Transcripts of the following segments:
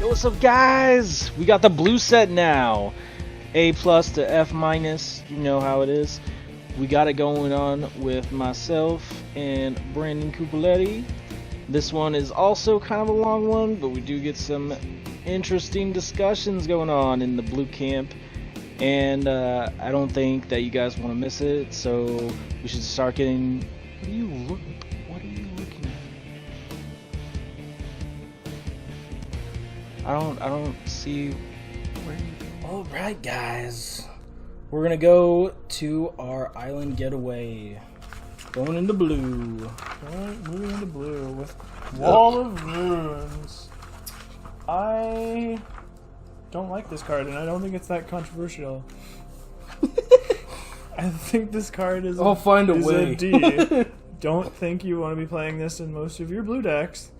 Yo, what's up, guys? We got the blue set now. A plus to F minus. You know how it is. We got it going on with myself and Brandon Cuppoletti. This one is also kind of a long one, but we do get some interesting discussions going on in the blue camp. And I don't think that you guys want to miss it, so we should start getting... What are you looking at? I don't see where you... Alright, guys. We're gonna go to our island getaway. Going into blue. Alright, moving into blue with Wall of Ruins. I don't like this card, and I don't think it's that controversial. I think this card is I'll find a way. A D. Don't think you want to be playing this in most of your blue decks.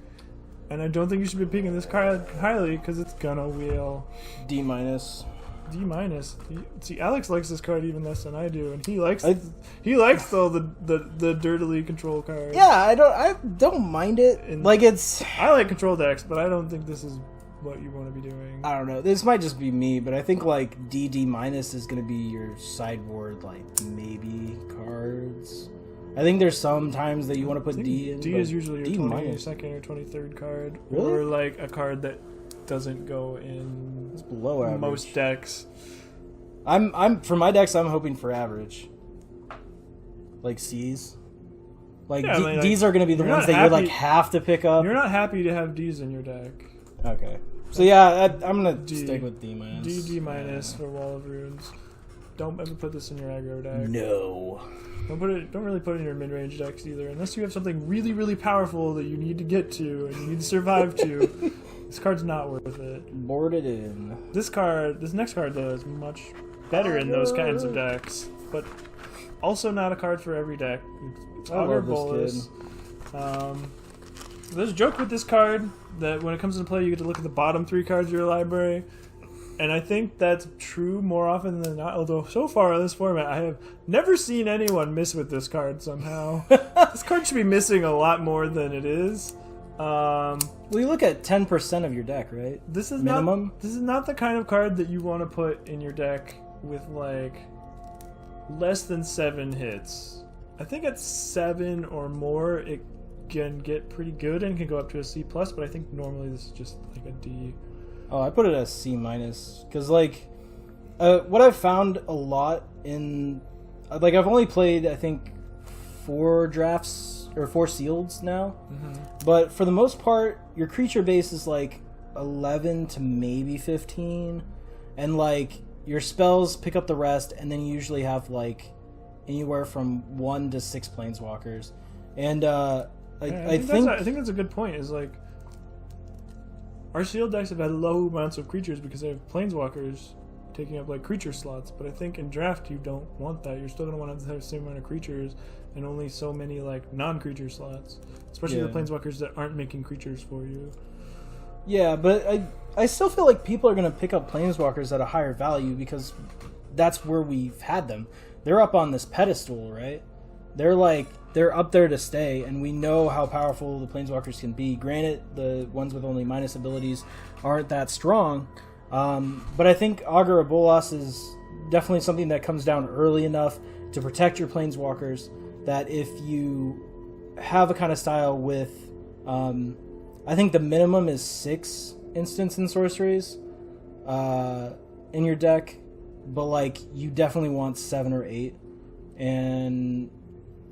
And I don't think you should be picking this card highly because it's gonna wheel. D minus. D minus. See, Alex likes this card even less than I do, and he likes all the dirtily control cards. Yeah, I don't mind it. And like I like control decks, but I don't think this is what you want to be doing. I don't know. This might just be me, but I think like D minus is gonna be your sideboard like maybe cards. I think there's some times that you want to put D in. D is usually your 22nd or 23rd card, really? Or like a card that doesn't go in below average. Most decks. I'm for my decks. I'm hoping for average, like C's. Like, yeah, D's are going to be the ones that you like have to pick up. You're not happy to have D's in your deck. Okay, so yeah, I'm gonna stick with D minus. D minus for Wall of Runes. Don't ever put this in your aggro deck. No. Don't really put it in your mid-range decks either, unless you have something really, really powerful that you need to get to and you need to survive to. This card's not worth it. Board it in. This next card though is much better in those kinds of decks, but also not a card for every deck. It's Augur Bolus. There's a joke with this card that when it comes into play, you get to look at the bottom 3 cards of your library. And I think that's true more often than not, although so far in this format, I have never seen anyone miss with this card somehow. This card should be missing a lot more than it is. Well, you look at 10% of your deck, right? This is minimum. This is not the kind of card that you want to put in your deck with, like, less than 7 hits. I think at 7 or more, it can get pretty good and can go up to a C+, but I think normally this is just like a D. Oh, I put it as C minus because like what I've found a lot in like I've only played I think 4 drafts or 4 sealeds now, but for the most part your creature base is like 11 to maybe 15, and like your spells pick up the rest, and then you usually have like anywhere from 1 to 6 planeswalkers, and I think that's a good point. Is like. Our sealed decks have had low amounts of creatures because they have planeswalkers taking up like creature slots, but I think in draft you don't want that. You're still going to want to have the same amount of creatures and only so many like non-creature slots, especially the planeswalkers that aren't making creatures for you. Yeah, but I still feel like people are going to pick up planeswalkers at a higher value because that's where we've had them. They're up on this pedestal, right? They're up there to stay, and we know how powerful the planeswalkers can be. Granted, the ones with only minus abilities aren't that strong, but I think Augur Bolas is definitely something that comes down early enough to protect your planeswalkers that if you have a kind of style with, I think the minimum is 6 instants and sorceries in your deck, but like you definitely want 7 or 8, and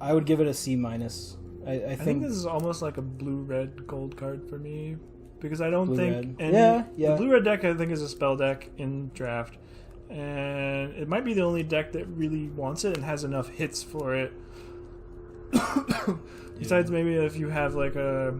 I would give it a C minus. I think this is almost like a blue-red gold card for me because I don't think any the blue-red deck I think is a spell deck in draft, and it might be the only deck that really wants it and has enough hits for it. Besides, maybe if you have like a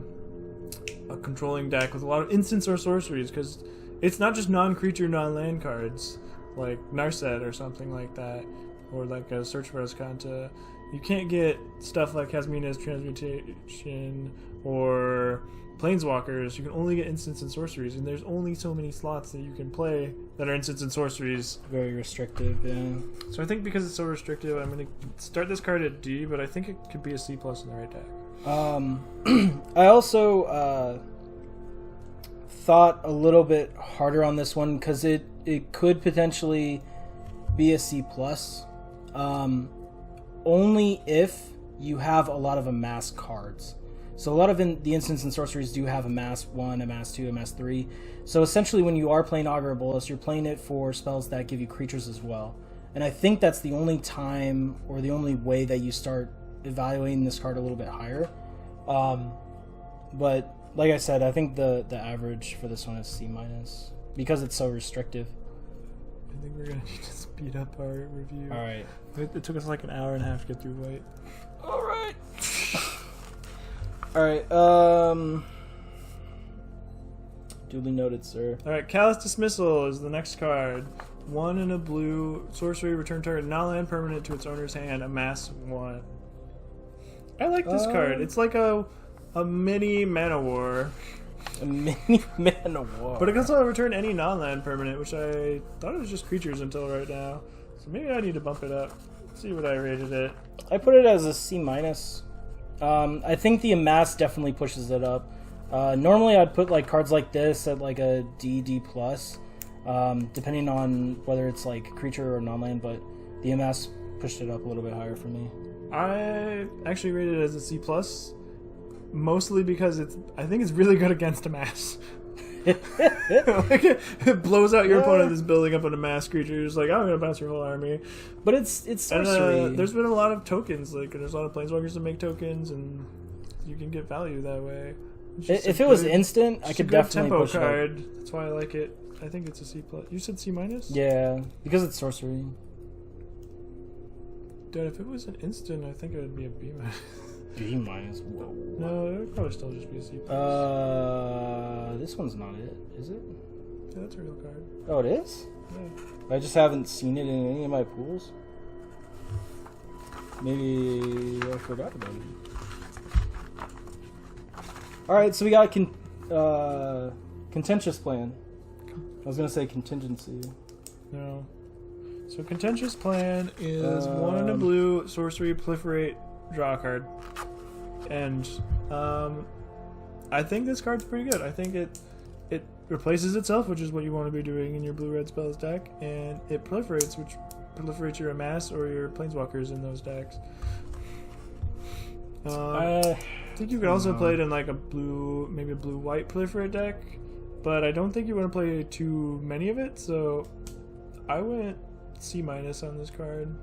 controlling deck with a lot of instants or sorceries, because it's not just non-creature, non-land cards like Narset or something like that, or like a Search for Escanta. You can't get stuff like Hasmina's Transmutation or Planeswalkers. You can only get instants and sorceries, and there's only so many slots that you can play that are instants and sorceries. Very restrictive, yeah. So I think because it's so restrictive, I'm going to start this card at D, but I think it could be a C+ in the right deck. I also thought a little bit harder on this one because it could potentially be a C+. Only if you have a lot of amass cards. So a lot of the instants and sorceries do have amass 1, amass 2, amass 3. So essentially when you are playing Augur of Bolas, you're playing it for spells that give you creatures as well. And I think that's the only time or the only way that you start evaluating this card a little bit higher. But like I said, I think the average for this one is C- because it's so restrictive. I think we're gonna need to speed up our review. All right. It took us like an hour and a half to get through White. All right. All right. Duly noted, sir. All right. Callous Dismissal is the next card. 1 and a blue sorcery. Return target non-land permanent to its owner's hand. Amass 1. I like this card. It's like a mini Mana War. A mini Mana War. But it can also return any non-land permanent, which I thought it was just creatures until right now. So maybe I need to bump it up. Let's see what I rated it. I put it as a C-. I think the amass definitely pushes it up. Normally I'd put like cards like this at like a D+, depending on whether it's like creature or non-land, but the amass pushed it up a little bit higher for me. I actually rated it as a C+, mostly because I think it's really good against amass. Like it blows out your opponent that's building up an amass creature. You're just like, I'm gonna bounce your whole army. But it's sorcery. And, there's been a lot of tokens. Like there's a lot of planeswalkers that make tokens, and you can get value that way. If it was instant, I could definitely tempo push card. it up. That's why I like it. I think it's a C+. You said C-? Yeah, because it's sorcery. Dude, if it was an instant, I think it would be a B-. B-? Whoa. No, it would probably still just be a C+. This one's not it, is it? Yeah, that's a real card. Oh, it is? Yeah. I just haven't seen it in any of my pools. Maybe I forgot about it. Alright, so we got Contentious Plan. I was gonna say Contingency. No. So Contentious Plan is 1 and a blue, sorcery, proliferate, draw a card. And I think this card's pretty good. I think it replaces itself, which is what you want to be doing in your blue-red spells deck, and it proliferates, which proliferates your amass or your planeswalkers in those decks. I think you could also play it in like maybe a blue-white proliferate deck, but I don't think you want to play too many of it, so I went C- on this card.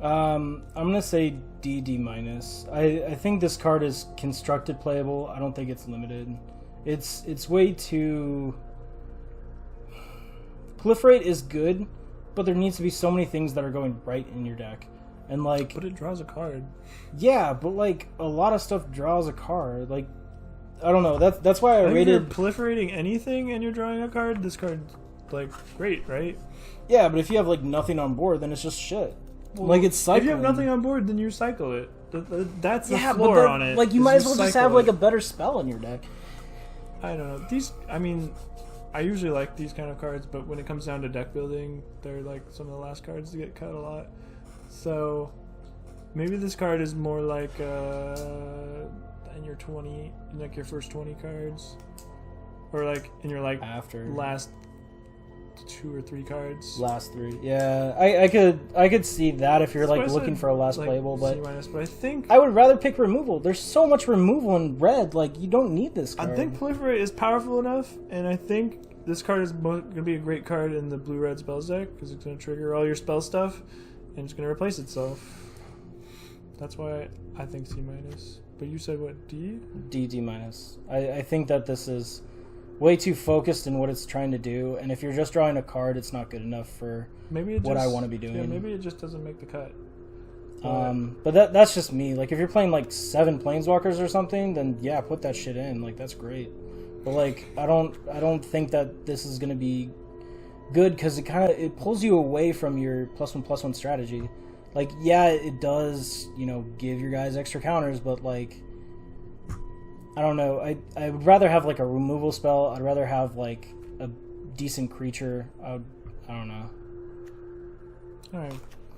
I'm gonna say D-. I think this card is constructed playable. I don't think it's limited. It's way too... Proliferate is good, but there needs to be so many things that are going right in your deck. And like... But it draws a card. Yeah, but like a lot of stuff draws a card. Like, I don't know. That's why I If rated... you're proliferating anything and you're drawing a card, this card's like great, right? Yeah, but if you have like nothing on board, then it's just shit. Well, like it's cycling. If you have nothing on board, then you cycle it. That's the yeah, floor but on it. Like you is might as well just cycle have like it. a better spell in your deck. I don't know. I usually like these kind of cards, but when it comes down to deck building, they're like some of the last cards to get cut a lot. So maybe this card is more like in your your first 20 cards, or like in your like After last 2 or 3 cards. Last 3, yeah. I could see that if you're like looking for a last playable, but I think I would rather pick removal. There's so much removal in red. Like you don't need this card. I think proliferate is powerful enough, and I think this card is going to be a great card in the blue-red spells deck because it's going to trigger all your spell stuff, and it's going to replace itself. That's why I think C-. But you said what, D? D-. I think that this is way too focused in what it's trying to do, and if you're just drawing a card, it's not good enough for what I want to be doing. Yeah, maybe it just doesn't make the cut. But that's just me. Like if you're playing like 7 planeswalkers or something, then yeah, put that shit in. Like that's great. But like I don't think that this is gonna be good because it pulls you away from your +1/+1 strategy. Like yeah, it does give your guys extra counters, but like I don't know. I would rather have like a removal spell. I'd rather have like a decent creature. I don't know. All right,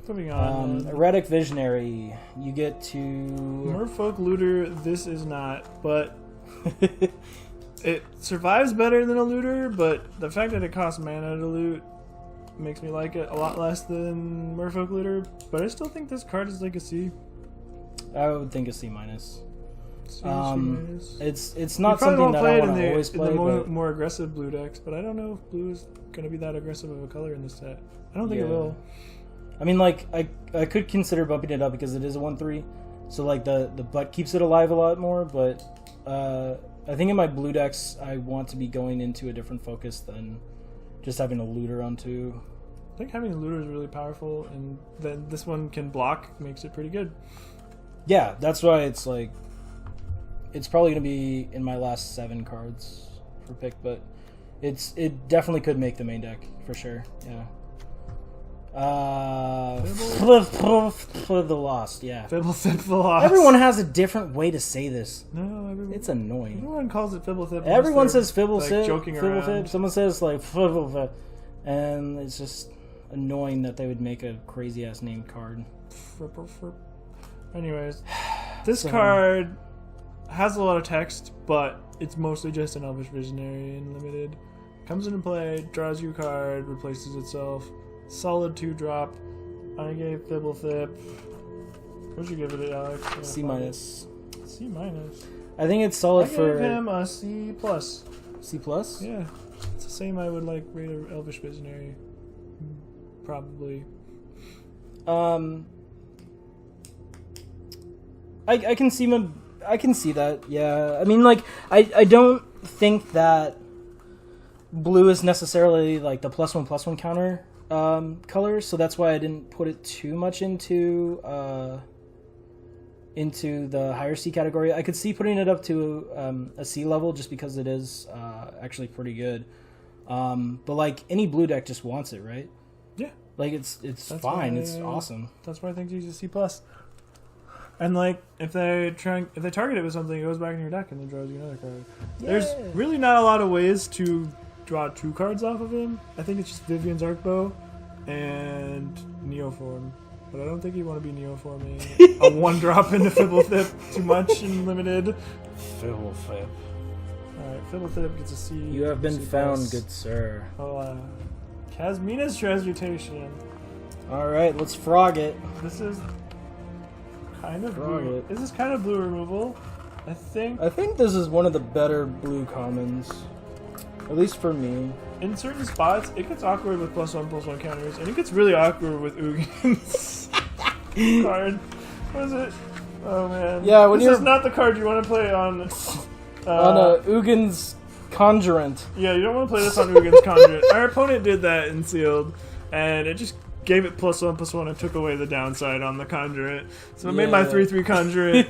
moving on. Erratic Visionary. You get to Merfolk Looter. This is not, but it survives better than a looter, but the fact that it costs mana to loot makes me like it a lot less than Merfolk Looter. But I still think this card is like a C. I would think a C minus. C minus. It's not something that I want to always play. In the more aggressive blue decks, but I don't know if blue is going to be that aggressive of a color in this set. I don't think it will. I mean, like, I could consider bumping it up because it is a 1/3, so like the butt keeps it alive a lot more. But I think in my blue decks, I want to be going into a different focus than just having a looter on 2. I think having a looter is really powerful, and then this one can block, makes it pretty good. Yeah, that's why it's like, it's probably going to be in my last 7 cards for pick, but it definitely could make the main deck for sure. Yeah. For the lost, yeah. Fibblethip the lost. Everyone has a different way to say this. No, everyone. It's annoying. Everyone calls it Fibblethip. Everyone says Fibblethip. Like, joking around. Someone says like Fibblethip, and it's just annoying that they would make a crazy ass named card. Anyways, this card has a lot of text, but it's mostly just an Elvish Visionary and limited. Comes into play, draws you a card, replaces itself. Solid 2-drop. I gave Fibblethip. What'd you give it, Alex? C minus. C minus. I think it's solid for. I gave him a C plus. C plus? Yeah, it's the same. I would like rate an Elvish Visionary. Probably. I can see I can see that. Yeah. I mean, like, I don't think that blue is necessarily like the +1/+1 counter color, so that's why I didn't put it too much into the higher C category. I could see putting it up to a C level just because it is actually pretty good. But like any blue deck just wants it, right? Yeah. Like it's fine. It's awesome. That's why I think it's a C plus. And like if they target it with something, it goes back in your deck and then draws you another card. Yeah. There's really not a lot of ways to draw 2 cards off of him. I think it's just Vivian's Arcbow and Neoform. But I don't think you want to be Neoforming a 1-drop into Fibblethip too much and limited. Fibblethip. Alright, Fibblethip gets a C. You have been found, good sir. Oh, Casmina's Transmutation. Alright, let's frog it. This is kind of blue. This is kind of blue removal. I think this is one of the better blue commons. At least for me. In certain spots, it gets awkward with +1/+1 counters, and it gets really awkward with Ugin's card. What is it? Oh man. Yeah, when this is not the card you want to play on Ugin's Conjurant. Yeah, you don't want to play this on Ugin's Conjurant. Our opponent did that in Sealed, and it just gave it +1/+1 and took away the downside on the Conjurant. So it made my 3/3 Conjurant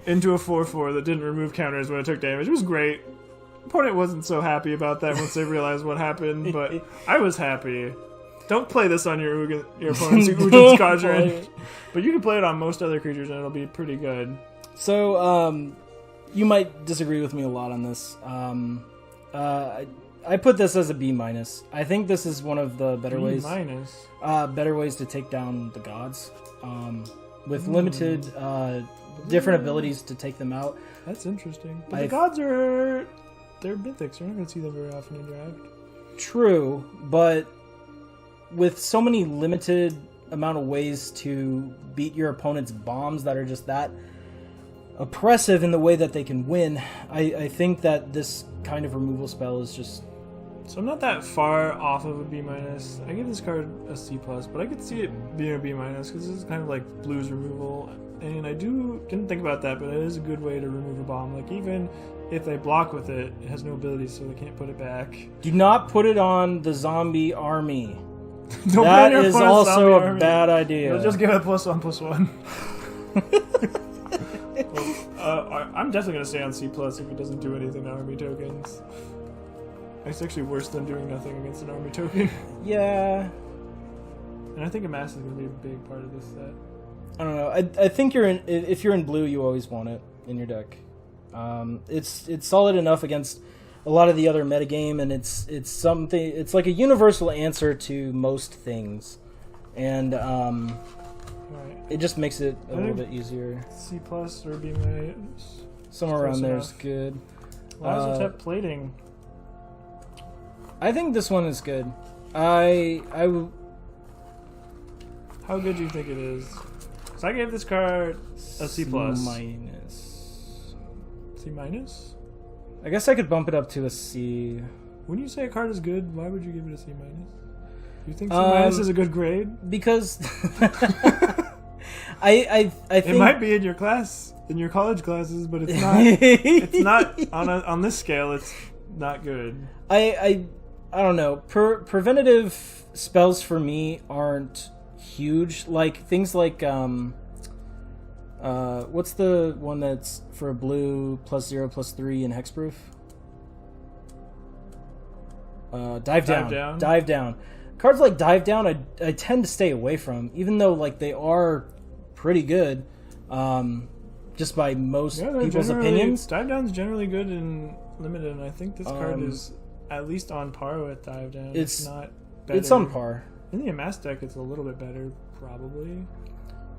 into a 4/4 that didn't remove counters when it took damage. It was great. Opponent wasn't so happy about that once they realized what happened, but I was happy. Don't play this on your opponent's Ugin's Conjurant, but you can play it on most other creatures and it'll be pretty good. So, you might disagree with me a lot on this. I put this as a B minus. I think this is one of the better ways. Better ways to take down the gods, with limited different abilities to take them out. That's interesting. But the gods they're mythics. You're not going to see them very often in draft. True, but with so many limited amount of ways to beat your opponent's bombs that are just that oppressive in the way that they can win, I think that this kind of removal spell is just... So I'm not that far off of a B minus. I give this card a C plus, but I could see it being a B minus because this is kind of like blues removal. And I didn't think about that, but it is a good way to remove a bomb. Like even if they block with it, it has no ability, so they can't put it back. Do not put it on the zombie army. That is also a bad idea. You'll just give it +1/+1. I'm definitely going to stay on C plus if it doesn't do anything to army tokens. It's actually worse than doing nothing against an army token. Yeah. And I think a mass is going to be a big part of this set. I don't know. I think if you're in blue, you always want it in your deck. It's solid enough against a lot of the other metagame, and it's something. It's like a universal answer to most things, and it just makes it a little bit easier. C plus or B minus. Somewhere around there is good. Lazotep plating. I think this one is good. I How good do you think it is? So I gave this card a C+. minus. C minus? I guess I could bump it up to a C. When you say a card is good, why would you give it a C minus? Do you think C minus is a good grade? Because I think it might be in your class, in your college classes, but it's not. It's not on this scale. It's not good. I don't know. Preventative spells for me aren't huge. Like things like what's the one that's for a blue +0/+3 and hexproof? Dive down. Cards like Dive Down, I tend to stay away from, even though like they are pretty good, just by most people's opinions. Dive Down's generally good in limited, and I think this card is at least on par with Dive Down. It's not better. It's on par. In the Amass deck, it's a little bit better, probably.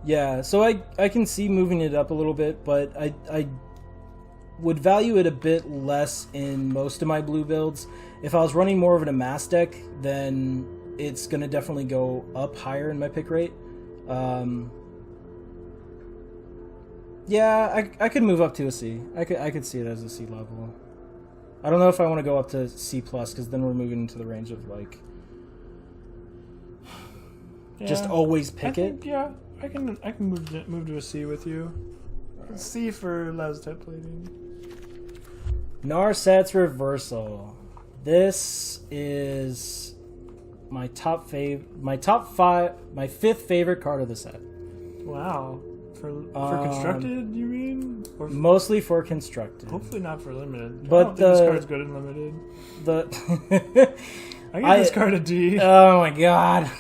Yeah, so I can see moving it up a little bit, but I would value it a bit less in most of my blue builds. If I was running more of an Amass deck, then it's going to definitely go up higher in my pick rate. Yeah, I could move up to a C. I could see it as a C level. I don't know if I want to go up to C+, because then we're moving into the range of like just always pick it. Yeah, I can move to a C with you. Right. C for Lazotep plating. Narset's Reversal. This is my my fifth favorite card of the set. Wow. For constructed, you mean? Or mostly for constructed. Hopefully not for limited. But I don't think this card's good in limited. I give this card a D. Oh my god.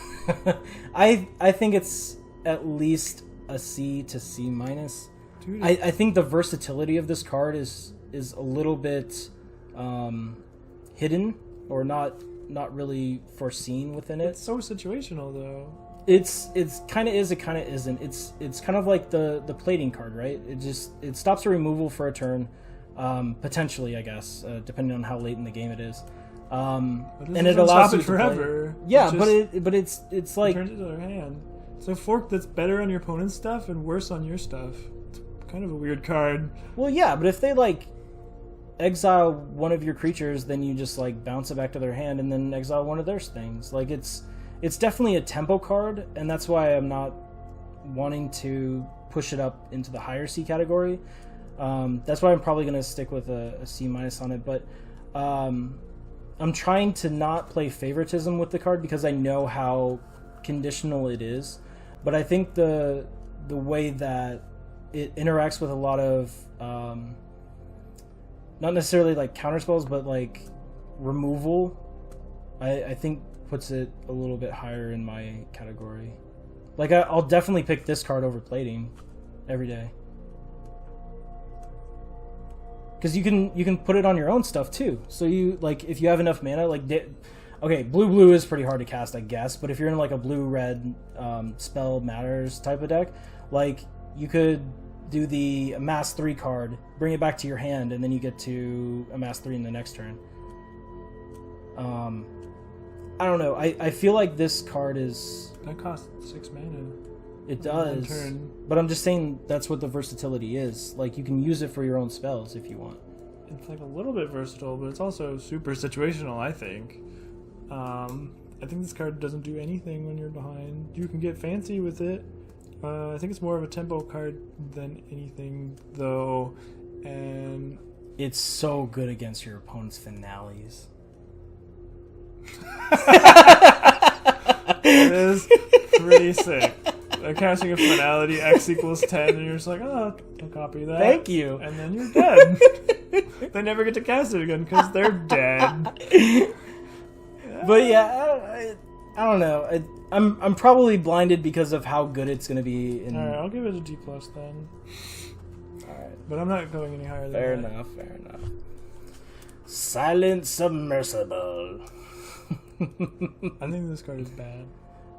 I think it's at least a C to C minus. Dude, I think the versatility of this card is a little bit hidden or not really foreseen within it. It's so situational though. It's kind of is, it kind of isn't. It's kind of like the plating card, right? It stops a removal for a turn, potentially, I guess, depending on how late in the game it is. And it allows you to forever. Yeah, but it's like turns it to their hand. So fork that's better on your opponent's stuff and worse on your stuff. It's kind of a weird card. Well, yeah, but if they like exile one of your creatures, then you just like bounce it back to their hand and then exile one of their things. Like it's definitely a tempo card, and that's why I'm not wanting to push it up into the higher C category. That's why I'm probably going to stick with a C minus on it. But I'm trying to not play favoritism with the card because I know how conditional it is. But I think the way that it interacts with a lot of not necessarily like counter spells, but like removal, I think puts it a little bit higher in my category. Like I'll definitely pick this card over plating every day, because you can put it on your own stuff too. So you like if you have enough mana, like okay, blue is pretty hard to cast, I guess, but if you're in like a blue red spell matters type of deck, like you could do the Amass 3 card, bring it back to your hand, and then you get to Amass 3 in the next turn. I don't know. I feel like this card is... That costs 6 mana. It does. But I'm just saying that's what the versatility is. Like, you can use it for your own spells if you want. It's like a little bit versatile, but it's also super situational, I think. I think this card doesn't do anything when you're behind. You can get fancy with it. I think it's more of a tempo card than anything, though. And it's so good against your opponent's finales. It is pretty sick. Casting a finality, X equals 10, and you're just like, oh, I'll copy that. Thank you. And then you're dead. They never get to cast it again because they're dead. But yeah, I don't know. I'm probably blinded because of how good it's going to be. Alright, I'll give it a D+ then. Alright. But I'm not going any higher than Fair that. Fair enough. Silent Submersible. I think this card is bad.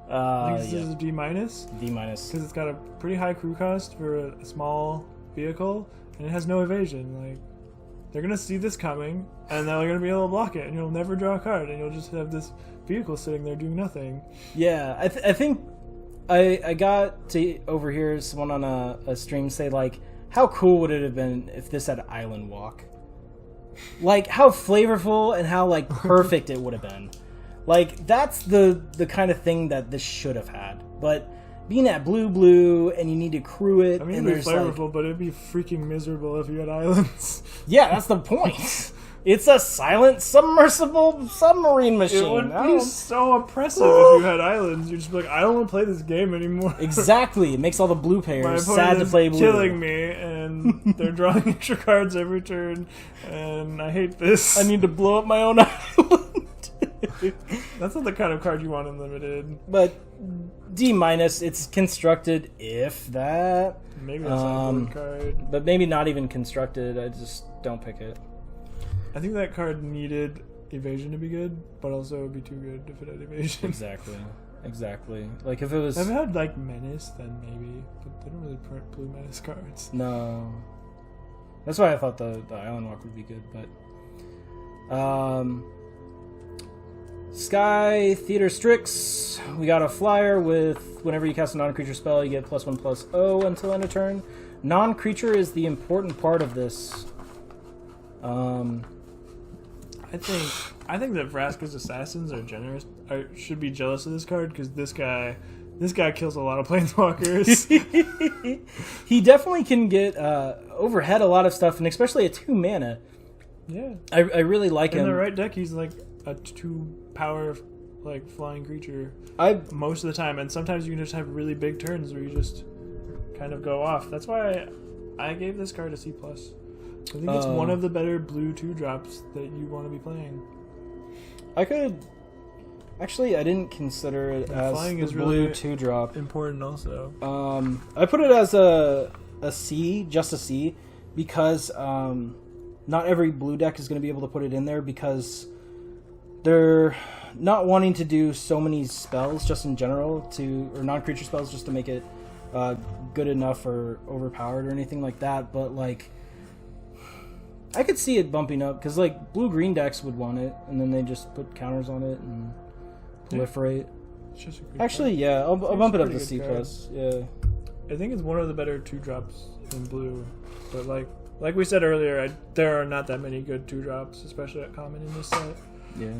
I think this is a D-. D-. Because it's got a pretty high crew cost for a small vehicle, and it has no evasion. Like, they're gonna see this coming, and they're gonna be able to block it, and you'll never draw a card, and you'll just have this vehicle sitting there doing nothing. Yeah, I think I got to overhear someone on a stream say, like, how cool would it have been if this had Island Walk? Like, how flavorful and how, like, perfect it would have been. Like, that's the kind of thing that this should have had. But being at blue, and you need to crew it, I mean, and it'd be there's, flavorful, like, but it'd be freaking miserable if you had islands. yeah, that's the point. It's a silent, submersible submarine machine. It would be so oppressive if you had islands. You'd just be like, I don't want to play this game anymore. Exactly. It makes all the blue My players opponent sad to is play blue. killing me, and they're drawing extra cards every turn, and I hate this. I need to blow up my own island. That's not the kind of card you want in Limited. But D-, it's constructed, if that. Maybe that's not a good card. But maybe not even constructed. I just don't pick it. I think that card needed evasion to be good, but also it would be too good if it had evasion. Exactly. Like, if it was... If it had, like, Menace, then maybe. But they don't really print blue Menace cards. No. That's why I thought the Island Walk would be good, but... Sky Theater Strix. We got a flyer with whenever you cast a non-creature spell, you get +1/+0 until end of turn. Non-creature is the important part of this. I think that Vraska's assassins are generous. Should be jealous of this card because this guy kills a lot of planeswalkers. He definitely can get overhead a lot of stuff, and especially a 2 mana. Yeah, I really like him. In the right deck, he's like a 2-power like flying creature. Most of the time, and sometimes you can just have really big turns where you just kind of go off. That's why I gave this card a C+. I think it's one of the better blue 2-drops that you want to be playing. I didn't consider it as flying the is blue really 2-drop. Important also. I put it as a C, just a C, because not every blue deck is going to be able to put it in there because they're not wanting to do so many spells just in general or non-creature spells just to make it good enough or overpowered or anything like that. But like, I could see it bumping up because like blue-green decks would want it, and then they just put counters on it and proliferate. It's just a good Actually, card. yeah, I'll bump it up to C+. card. Yeah, I think it's one of the better 2-drops in blue, but like we said earlier, there are not that many good 2-drops, especially at common in this set. yeah.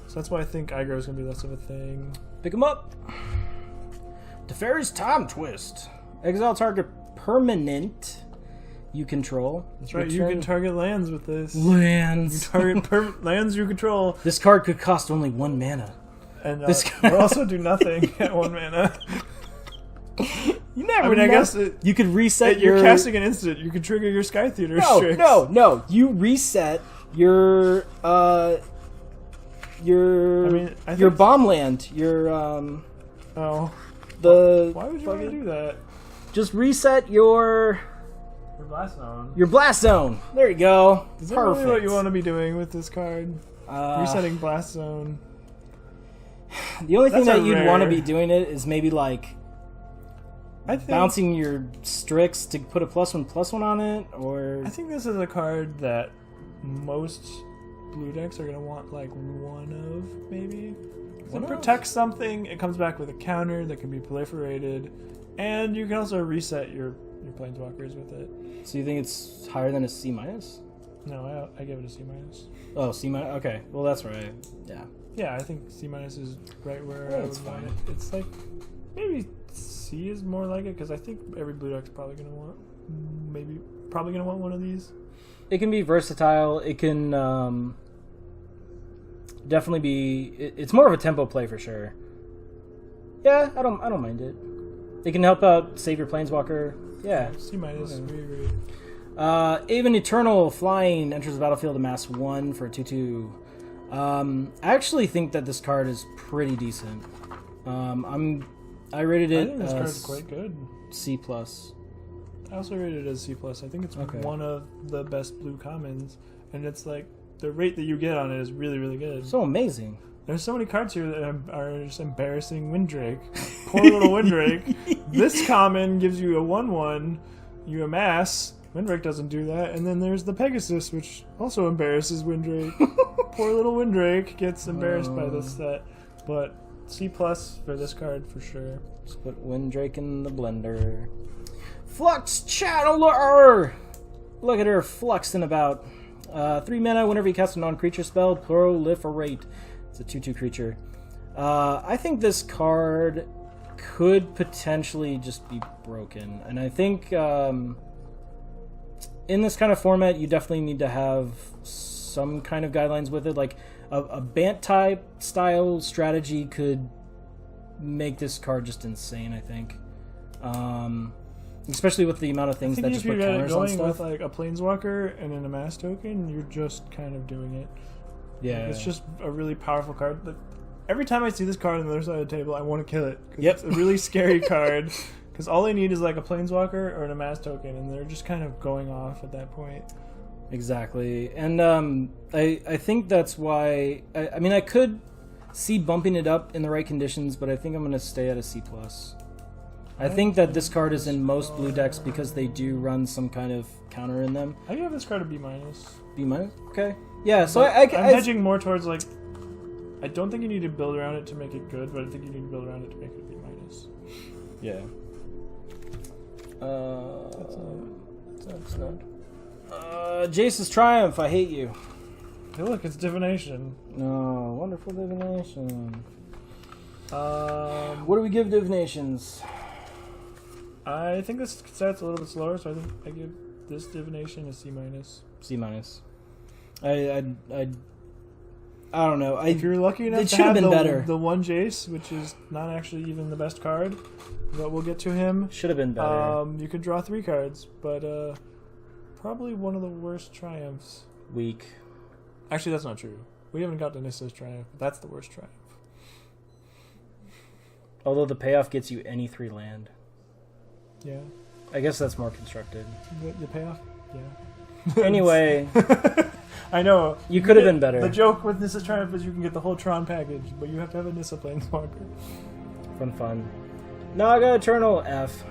So that's why I think aggro is going to be less of a thing. Pick him up. Teferi's Time Twist. Exile target permanent you control. That's right, you can target lands with this. Lands. You target lands you control. This card could cost only 1 mana. And This or also do nothing at 1 mana. You never I mean, I know. guess you could reset you're casting an instant. You can trigger your Sky Theater Strix. No. You reset your I mean, I your think- bomb land. Your Oh. the Why would you want to do that? just reset your Blast Zone. blast zone. There you go. Is that Perfect. really what you want to be doing with this card? Resetting Blast Zone. The only thing That's a that you'd rare- want to be doing it is maybe like I think, bouncing your Strix to put a +1/+1 on it, or I think this is a card that most blue decks are going to want like one of, maybe. One It of? protects something, it comes back with a counter that can be proliferated, and you can also reset your planeswalkers with it. So you think it's higher than a C-? No, I give it a C-. Oh, C-. Okay, well that's right. Yeah. Yeah, I think C- is right where Yeah, I it's would want fine. it. It's like, maybe C is more like it, because I think every blue deck's probably going to want, one of these. It can be versatile. It can definitely be. It's more of a tempo play for sure. Yeah, I don't mind it. It can help out save your planeswalker. Yeah. C-, we agree. Aven Eternal flying enters the battlefield amass 1 for 2/2. I actually think that this card is pretty decent. I rated I it think this card's quite good. C+. I also rated it as C+. I think it's Okay. one of the best blue commons, and it's like the rate that you get on it is really, really good. So amazing. There's so many cards here that are just embarrassing. Windrake, poor little Windrake. This common gives you a 1/1 you amass. Windrake doesn't do that. And then there's the Pegasus, which also embarrasses Windrake. Poor little Windrake gets embarrassed by this set. But C+ for this card for sure. Just put Windrake in the blender. Flux Channeler! Look at her fluxing about. 3 mana, whenever you cast a non-creature spell, proliferate. It's a 2/2 creature. I think this card could potentially just be broken. And I think in this kind of format, you definitely need to have some kind of guidelines with it. Like a Bant-type style strategy could make this card just insane, I think. Especially with the amount of things that just put counters on stuff. If you're going with like a Planeswalker and an Amass token, you're just kind of doing it. Yeah. It's just a really powerful card. Every time I see this card on the other side of the table, I want to kill it. Yep. It's a really scary card. Because all they need is like a Planeswalker or an Amass token, and they're just kind of going off at that point. Exactly. And I think that's why... I mean, I could see bumping it up in the right conditions, but I think I'm going to stay at a C+. I think that this card is in most blue decks because they do run some kind of counter in them. I give this card a B-. B-? Okay. Yeah, so I'm hedging more towards like... I don't think you need to build around it to make it good, but I think you need to build around it to make it a B-. Yeah. That's not. Jace's Triumph, I hate you. Hey, look, it's divination. Oh, wonderful divination. What do we give divinations? I think this set's a little bit slower, so I think I give this divination a C-. C-. I don't know. If you're lucky enough to have the one Jace, which is not actually even the best card, but we'll get to him. Should have been better. You could draw 3 cards, but probably one of the worst Triumphs. Weak. Actually, that's not true. We haven't got to Nissa's Triumph. That's the worst Triumph. Although the payoff gets you any 3 land. Yeah. I guess that's more constructed. The payoff? Yeah. Anyway. I know. You could have been better. The joke with Nissa's Triumph is you can get the whole Tron package, but you have to have a Nissa Planeswalker. Fun. Naga Eternal, F.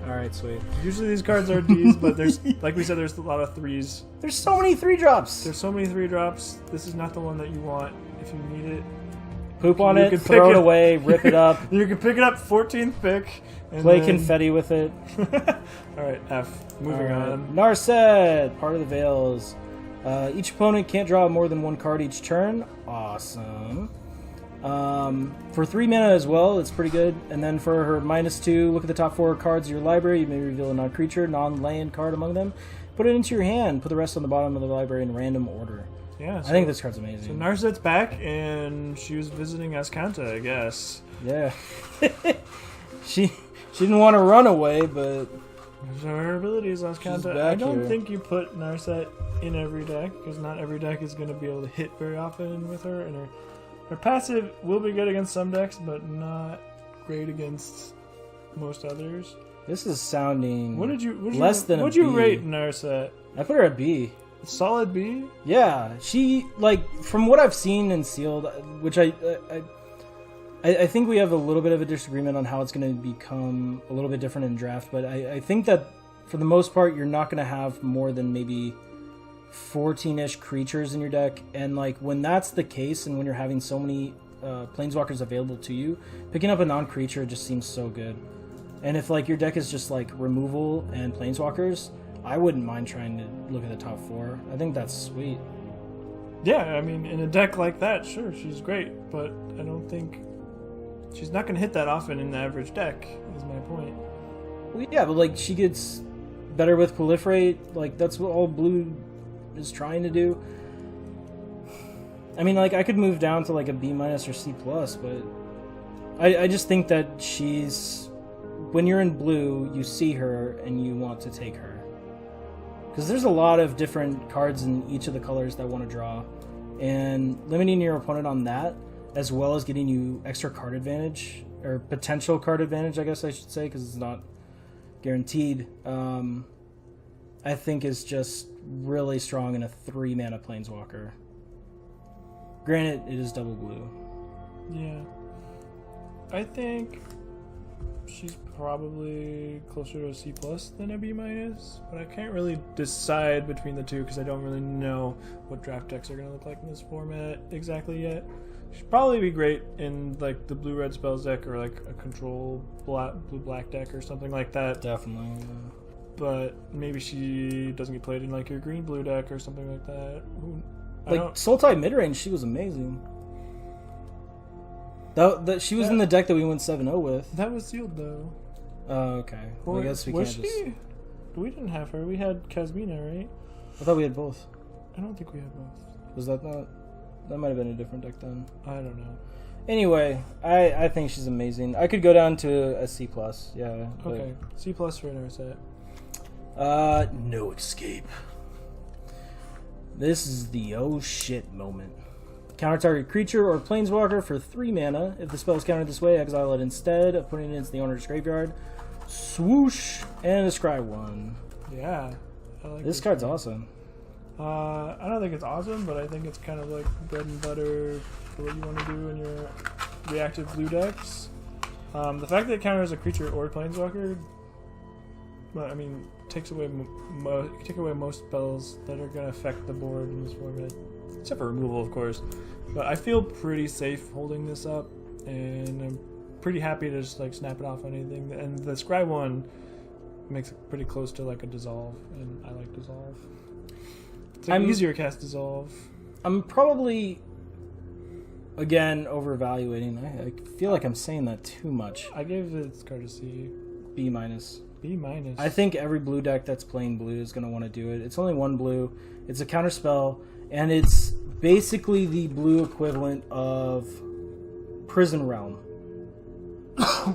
Alright, sweet. Usually these cards are Ds, but there's, like we said, there's a lot of 3s. There's so many 3-drops. There's so many 3-drops. This is not the one that you want if you need it. Poop on it, throw it away, rip it up. You can pick it up 14th pick. And play confetti with it. Alright, F. Moving on. Narset, Part of the Veils. Each opponent can't draw more than 1 card each turn. Awesome. For 3 mana as well, it's pretty good. And then for her -2, look at the top 4 cards of your library. You may reveal a non-creature, non-land card among them. Put it into your hand. Put the rest on the bottom of the library in random order. Yeah, I think this card's amazing. So Narset's back, and she was visiting Ascanta, I guess. Yeah. She didn't want to run away, but... So her abilities, Ascanta. I don't think you put Narset in every deck, because not every deck is going to be able to hit very often with her, and her passive will be good against some decks, but not great against most others. This is sounding What'd you rate Narset? I put her at B. Solid B? Yeah, she, like, from what I've seen in Sealed, which I think we have a little bit of a disagreement on how it's going to become a little bit different in draft, but I think that for the most part, you're not going to have more than maybe 14-ish creatures in your deck, and like when that's the case, and when you're having so many planeswalkers available to you, picking up a non-creature just seems so good. And if like your deck is just like removal and planeswalkers, I wouldn't mind trying to look at the top 4. I think that's sweet. Yeah, I mean, in a deck like that, sure, she's great, but I don't think she's not going to hit that often in the average deck, is my point. Well, yeah, but like she gets better with proliferate, like that's what all blue is trying to do. I mean, like I could move down to like a B- or C+, but I just think that she's, when you're in blue, you see her and you want to take her. Because there's a lot of different cards in each of the colors that want to draw, and limiting your opponent on that, as well as getting you extra card advantage, or potential card advantage, I guess I should say, because it's not guaranteed, I think is just really strong in a 3-mana planeswalker. Granted, it is double blue. Yeah. I think she's probably closer to a C plus than a B minus, but I can't really decide between the two because I don't really know what draft decks are going to look like in this format exactly yet. She'd probably be great in like the blue red spells deck or like a control blue black deck or something like that. Definitely. Yeah. But maybe she doesn't get played in like your green blue deck or something like that. Like Sultai midrange, she was amazing. That she was in the deck that we went 7-0 with. That was sealed though. Oh, okay. Well, I guess we can't just... We didn't have her. We had Kazmina, right? I thought we had both. I don't think we had both. Was that not... That might have been a different deck then. I don't know. Anyway, I think she's amazing. I could go down to a C+. Yeah. Okay. C+ for Narset. No escape. This is the oh shit moment. Counter target creature or planeswalker for 3 mana. If the spell is countered this way, exile it instead of putting it into the owner's graveyard. Swoosh! And a scry 1. Yeah. I like this card's awesome. I don't think it's awesome, but I think it's kind of like bread and butter for what you want to do in your reactive blue decks. The fact that it counters a creature or a planeswalker, well, I mean, takes away take away most spells that are going to affect the board in this format, except for removal, of course. But I feel pretty safe holding this up, and I'm pretty happy to just like snap it off on anything. And the Scry 1 makes it pretty close to like a dissolve, and I like dissolve. It's like easier to cast dissolve. I'm probably again overevaluating. I feel like I'm saying that too much. I gave this card a C. B minus. B minus. I think every blue deck that's playing blue is going to want to do it. It's only 1 blue. It's a counter spell, and it's basically the blue equivalent of Prison Realm.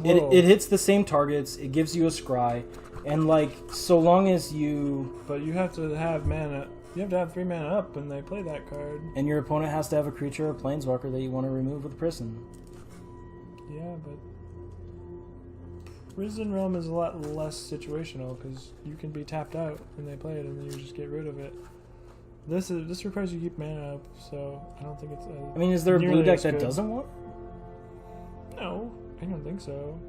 It hits the same targets. It gives you a scry, and like so long as you. But you have to have mana. You have to have 3 mana up when they play that card. And your opponent has to have a creature or planeswalker that you want to remove with Prison. Yeah, but Prison Realm is a lot less situational because you can be tapped out when they play it and then you just get rid of it. This requires you keep mana up, so I don't think it's. I mean, is there a blue deck that doesn't want? No, I don't think so.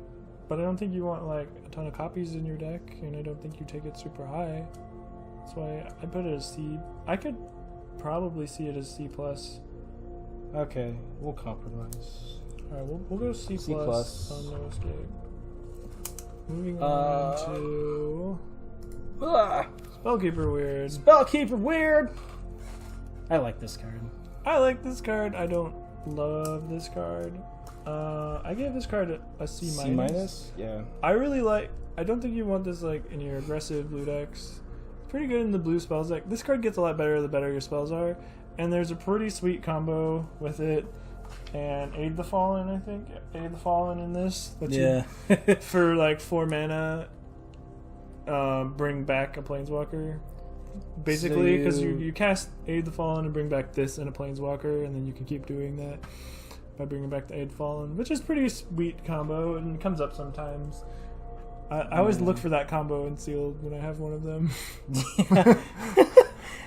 But I don't think you want like a ton of copies in your deck, and I don't think you take it super high. That's why I put it as C. I could probably see it as C+. Okay, we'll compromise. Alright, we'll go C+. On No Escape. Moving on to... Spellkeeper Weird. Spellkeeper Weird! I like this card. I like this card. I don't love this card. I gave this card a C-. C-? Yeah. I really like... I don't think you want this like in your aggressive blue decks. Pretty good in the blue spells deck. This card gets a lot better the better your spells are, and there's a pretty sweet combo with it. And Aid the Fallen, I think. Aid the Fallen in this. Yeah. For like 4 mana, bring back a planeswalker. Basically, because you cast Aid the Fallen and bring back this and a planeswalker, and then you can keep doing that by bringing back the Aid the Fallen, which is pretty sweet combo, and it comes up sometimes. I always look for that combo in sealed when I have one of them. Yeah.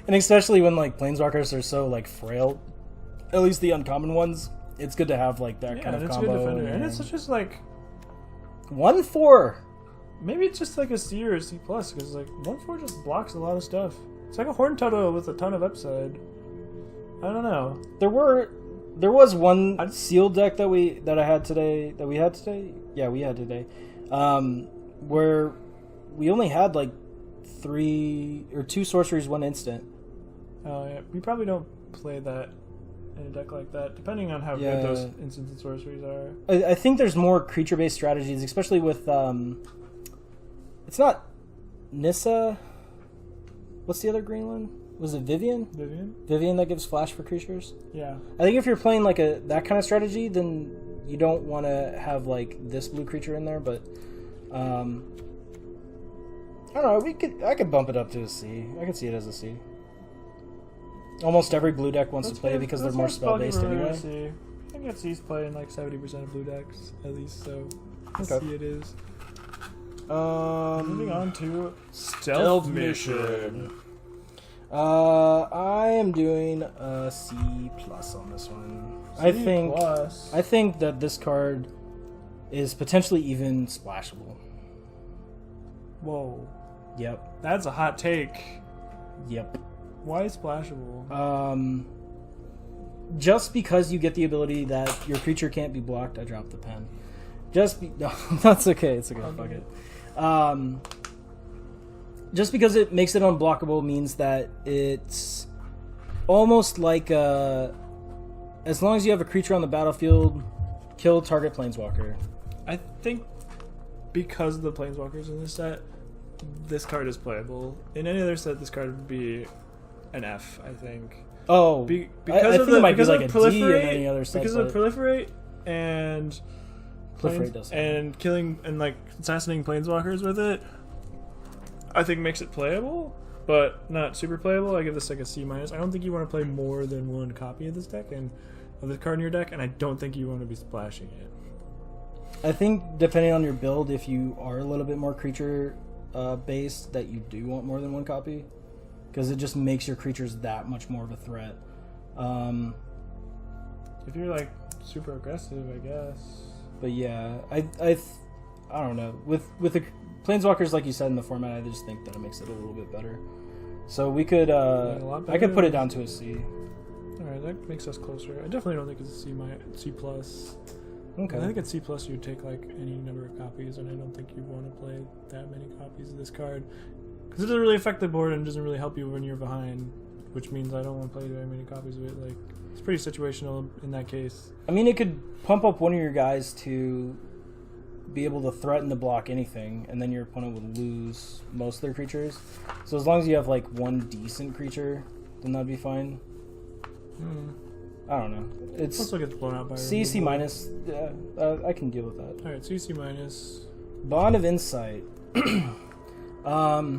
And especially when like planeswalkers are so like frail, at least the uncommon ones, it's good to have like that kind of combo. Good defender. And it's just like 1/4. Maybe it's just like a C or a C+, because like 1/4 just blocks a lot of stuff. It's like a Horn Toto with a ton of upside. I don't know. There was one sealed deck that we had today. Yeah, we had today. Where we only had like 3 or 2 sorceries, 1 instant. Oh yeah, we probably don't play that in a deck like that, depending on how good those instants and sorceries are. I think there's more creature-based strategies, especially with it's not Nissa. What's the other green one? Was it Vivian? Vivian that gives flash for creatures. Yeah. I think if you're playing like that kind of strategy, then you don't want to have like this blue creature in there, but. I don't know. I could bump it up to a C. I could see it as a C. Almost every blue deck wants to play it because they're more spell based anyway. I think C's play in like 70% of blue decks at least, so okay. C it is. Moving on to Stealth Mission. I am doing a C+ on this one. I think that this card is potentially even splashable. Whoa. Yep. That's a hot take. Yep. Why splashable? Just because you get the ability that your creature can't be blocked. I dropped the pen. No, that's okay. It's okay. Fuck it. Just because it makes it unblockable means that it's almost like as long as you have a creature on the battlefield, kill target planeswalker. I think because of the planeswalkers in this set, this card is playable. In any other set, this card would be an F, I think. Oh, because I of think it might be because like of a D in proliferate, any other set. because of proliferate and Proliferate does and killing and like assassinating planeswalkers with it, I think makes it playable, but not super playable. I give this like a C-. I don't think you want to play more than one copy of this deck and of this card in your deck, and I don't think you want to be splashing it. I think depending on your build, if you are a little bit more creature based, that you do want more than one copy, because it just makes your creatures that much more of a threat. If you're like super aggressive, I guess. But yeah, I don't know. With the planeswalkers, like you said in the format, I just think that it makes it a little bit better. So we could, I could put it down to a C. All right, that makes us closer. I definitely don't think it's a C plus. Okay. I think at C plus you'd take like any number of copies, and I don't think you'd want to play that many copies of this card because it doesn't really affect the board and doesn't really help you when you're behind, which means I don't want to play very many copies of it. Like, it's pretty situational in that case. I mean, it could pump up one of your guys to be able to threaten to block anything, and then your opponent would lose most of their creatures. So as long as you have like one decent creature, then that'd be fine. I don't know. It's also gets blown out by C minus. Yeah, I can deal with that. All right, C minus. Bond of Insight. I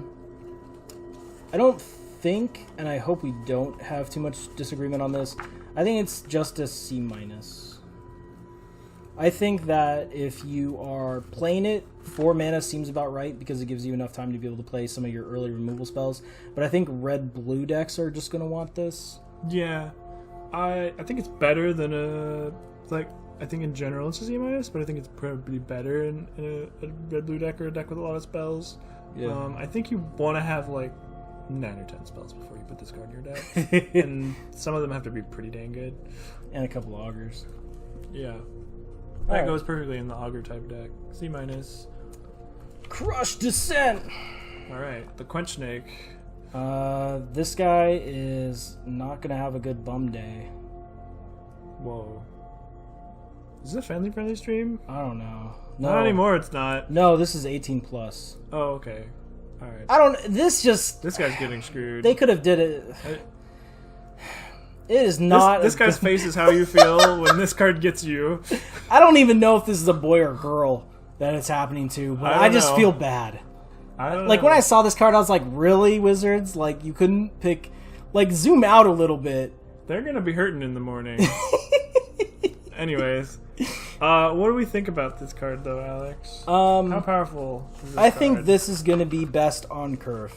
don't think, and I hope we don't have too much disagreement on this. I think it's just a C minus. I think that if you are playing it, 4 mana seems about right because it gives you enough time to be able to play some of your early removal spells. But I think red-blue decks are just going to want this. Yeah. I think it's better than I think in general it's a C minus, but I think it's probably better in a red-blue deck or a deck with a lot of spells. Yeah. I think you want to have like 9 or 10 spells before you put this card in your deck. And some of them have to be pretty dang good. And a couple of augurs. Yeah. That goes perfectly in the augur type deck. C minus. Crush Descent! Alright, the Quench Snake. This guy is not gonna have a good bum day. Whoa. Is this a family-friendly stream? I don't know. No. Not anymore, it's not. No, this is 18 plus. Oh, okay. Alright. This guy's getting screwed. They could have did it. It is not... This guy's face is how you feel when this card gets you. I don't even know if this is a boy or girl that it's happening to, but I just feel bad. Like, when I saw this card, I was like, really, Wizards? Like, you couldn't pick... Like, zoom out a little bit. They're gonna be hurting in the morning. Anyways. What do we think about this card, though, Alex? How powerful is this card? think this is gonna be best on curve.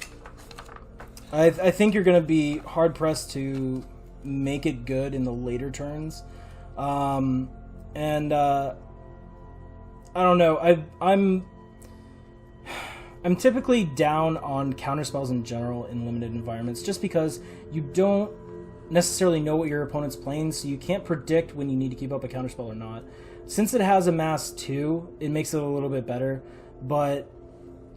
I think you're gonna be hard-pressed to make it good in the later turns. I don't know. I'm typically down on counterspells in general in limited environments just because you don't necessarily know what your opponent's playing, so you can't predict when you need to keep up a counterspell or not. Since it has a mass 2, it makes it a little bit better, but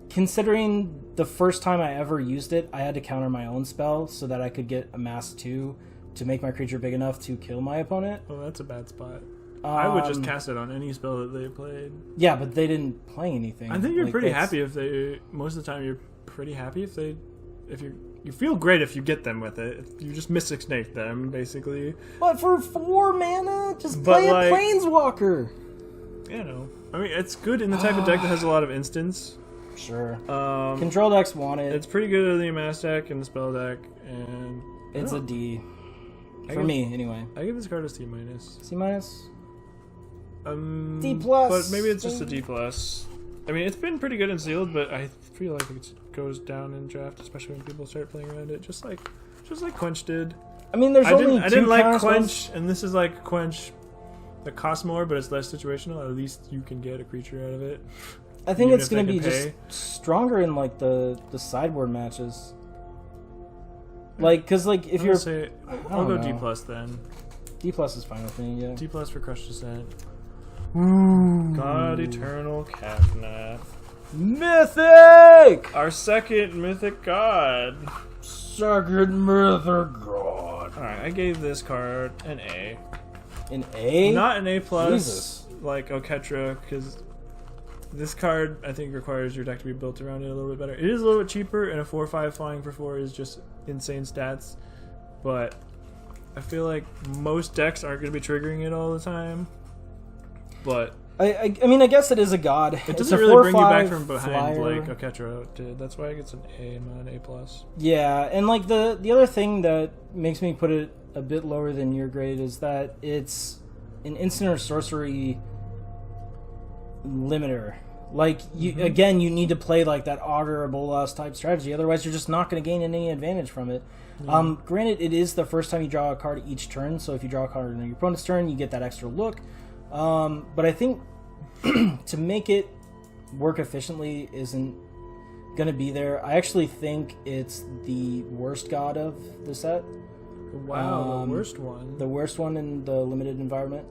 considering the first time I ever used it, I had to counter my own spell so that I could get a mass 2 to make my creature big enough to kill my opponent. Oh, that's a bad spot. I would just cast it on any spell that they played. Yeah, but they didn't play anything. I think you're pretty happy if they... Most of the time, you're pretty happy if they... You feel great if you get them with it. You just Mystic Snake them, basically. But for 4 mana, just play a Planeswalker. Yeah, no. I mean, it's good in the type of deck that has a lot of instants. Sure. Control decks want it. It's pretty good in the Amass deck and the Spell deck, and... It's a D. For me, anyway. I give this card a C minus. C minus? D plus. But maybe it's just a D plus. I mean, it's been pretty good in sealed, but I feel like it goes down in draft, especially when people start playing around it, just like Quench did. I mean, I didn't like Quench, and this is like Quench that costs more, but it's less situational. At least you can get a creature out of it. I think Even it's if they going to be can just pay. stronger in like the sideboard matches. Like, cause like if I'm you're, gonna say, I'll go D plus then. D plus is fine with me. Yeah. D plus for Crush Descent. Ooh. God Eternal Catnap. Mythic. Our second mythic god. Second mythic god. Alright, I gave this card an A. An A? Not an A plus Jesus. like Oketra, because this card I think requires your deck to be built around it a little bit better. It is a little bit cheaper, and a 4/5 flying for 4 is just insane stats. But I feel like most decks aren't going to be triggering it all the time. But I mean, I guess it is a god. it It's doesn't a really bring you back 4/5 from behind flyer. like Oketra did. That's why it gets an A, not an A plus. Yeah, and like the other thing that makes me put it a bit lower than your grade is that it's an instant or sorcery limiter. Like you again, you need to play like that Augur or Bolas type strategy. Otherwise, you're just not going to gain any advantage from it. Granted, it is the first time you draw a card each turn. So if you draw a card on your opponent's turn, you get that extra look. But I think to make it work efficiently isn't going to be there. I actually think it's the worst god of the set. Wow, the worst one. The worst one in the limited environment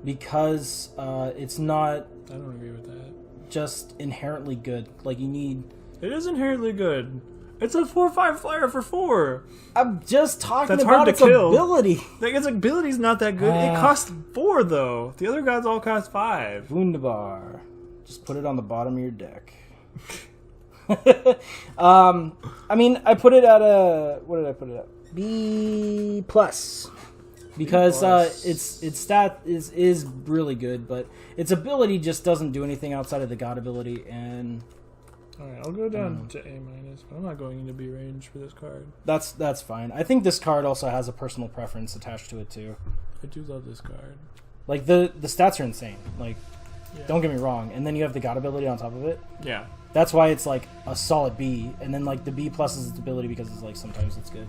because it's not I don't agree with that. just inherently good. Like you need. It is inherently good. It's a 4/5 flyer for 4. I'm just talking That's about hard to its kill. ability. Like its ability's not that good. It costs 4 though. The other gods all cost 5. Wunderbar. Just put it on the bottom of your deck. I mean, I put it at a. What did I put it at? B plus. Because its stat is really good, but its ability just doesn't do anything outside of the god ability, and Alright, I'll go down to A minus, but I'm not going into B range for this card. that's fine. I think this card also has a personal preference attached to it too. I do love this card. Like the stats are insane. Like Yeah. don't get me wrong, and then you have the god ability on top of it. Yeah. That's why it's like a solid B, and then like the B plus is its ability because it's like sometimes it's good.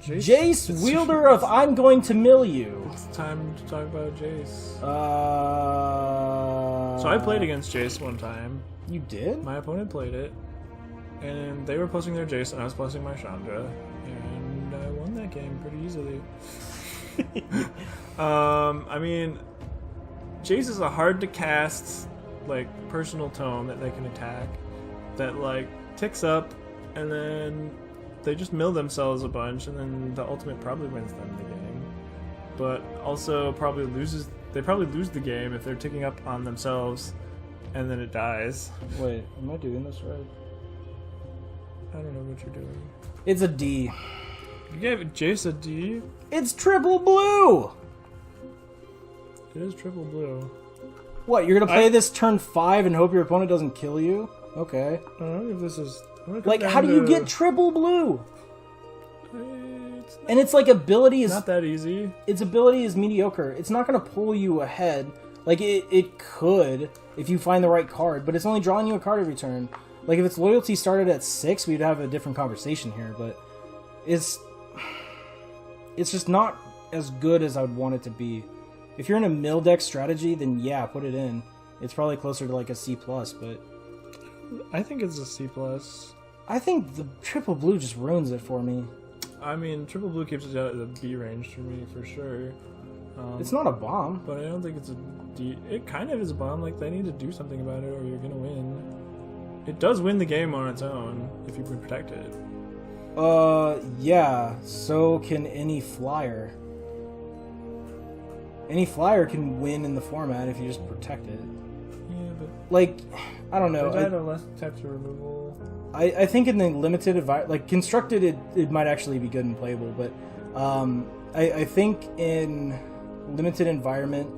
Jace, wielder of I'm going to mill you. It's time to talk about Jace. So So I played against Jace one time. You did? My opponent played it, and they were posting their Jace, and I was posting my Chandra, and I won that game pretty easily. I mean, Jace is a hard to cast, like, personal tome that they can attack, that like ticks up, and then they just mill themselves a bunch, and then the ultimate probably wins them the game. But also probably loses. They probably lose the game if they're ticking up on themselves, and then it dies. Wait, am I doing this right? I don't know what you're doing. It's a D. You gave Jace a D? It's triple blue! It is triple blue. What, you're gonna play this turn 5 and hope your opponent doesn't kill you? Okay. I don't know if this is... Like, how do you get triple blue? It's And it's like ability is... not that easy. Its ability is mediocre. It's not gonna pull you ahead. Like, it could if you find the right card, but it's only drawing you a card every turn. Like, if its loyalty started at 6, we'd have a different conversation here, but it's just not as good as I would want it to be. If you're in a mill deck strategy, then yeah, put it in. It's probably closer to like a C+, but I think it's a C+. I think the triple blue just ruins it for me. I mean, triple blue keeps it out of the B range for me, for sure. It's not a bomb. But I don't think it's a D. It kind of is a bomb. Like, they need to do something about it or you're going to win. It does win the game on its own if you can protect it. Yeah, so can any flyer. Any flyer can win in the format if you just protect it. Yeah, but... Like, I don't know. They had a less texture removal. I think in the limited environment, like constructed, it might actually be good and playable, but I think in limited environment,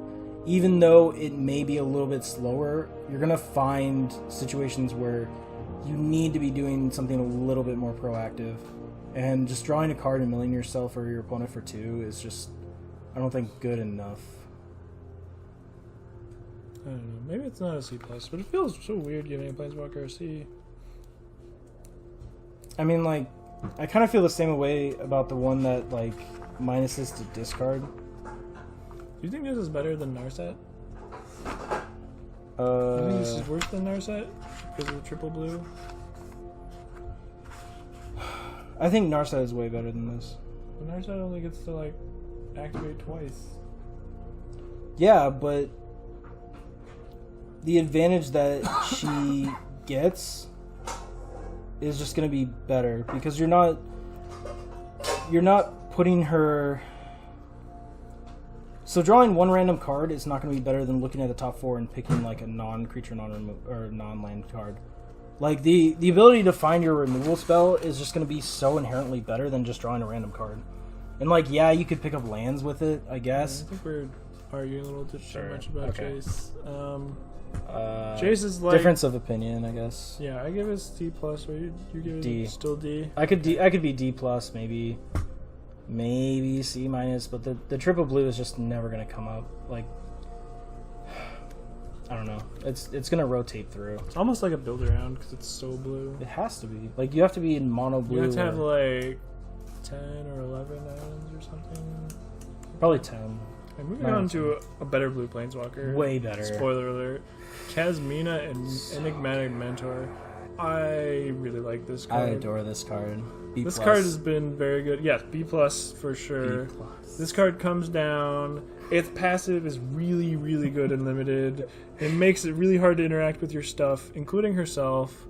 even though it may be a little bit slower, you're gonna find situations where you need to be doing something a little bit more proactive, and just drawing a card and milling yourself or your opponent for 2 is just, I don't think, good enough. I don't know. Maybe it's not a C+, but it feels so weird giving a Planeswalker a C. I mean, like, I kind of feel the same way about the one that, like, minuses to discard. Do you think this is better than Narset? I think this is worse than Narset because of the triple blue. I think Narset is way better than this. But Narset only gets to like activate twice. Yeah, but the advantage that she gets is just going to be better because you're not putting her. So drawing one random card is not going to be better than looking at the top 4 and picking like a non-creature, or non-land card. Like the ability to find your removal spell is just going to be so inherently better than just drawing a random card. And like, yeah, you could pick up lands with it, I guess. I think we're arguing a little too much about Okay. Jace. Jace is like difference of opinion, I guess. Yeah, I give it C plus. Or you give D. it still D. I could be D plus, maybe C minus, but the triple blue is just never gonna come up. Like, I don't know. It's gonna rotate through. It's almost like a build around because it's so blue. It has to be. Like, you have to be in mono blue. You have to have like 10 or 11 islands or something. Probably 10. And moving on to a better blue planeswalker. Way better. Spoiler alert. Kasmina and Enigmatic Mentor. I really like this card. I adore this card. B+. This card has been very good. Yes, B plus for sure. B plus. This card comes down. Its passive is really, really good and limited. It makes it really hard to interact with your stuff, including herself.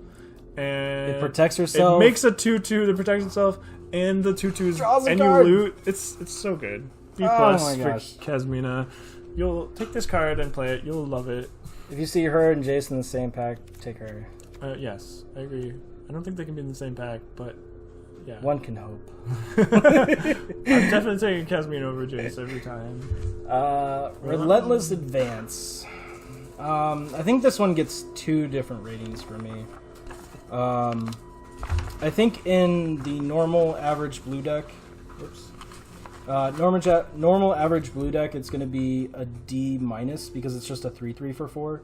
And It protects herself. It makes a 2/2 that protects itself, and the 2/2s, and you card. loot. It's so good. B Oh plus my for gosh. Kasmina. You'll take this card and play it. You'll love it. If you see her and Jason in the same pack, take her. Yes, I agree. I don't think they can be in the same pack, but yeah. One can hope. I'm definitely taking Kasmina over Jace every time. Relentless Advance. I think this one gets 2 different ratings for me. I think in the normal average blue deck, normal average blue deck, it's going to be a D minus because it's just a 3/3 for 4.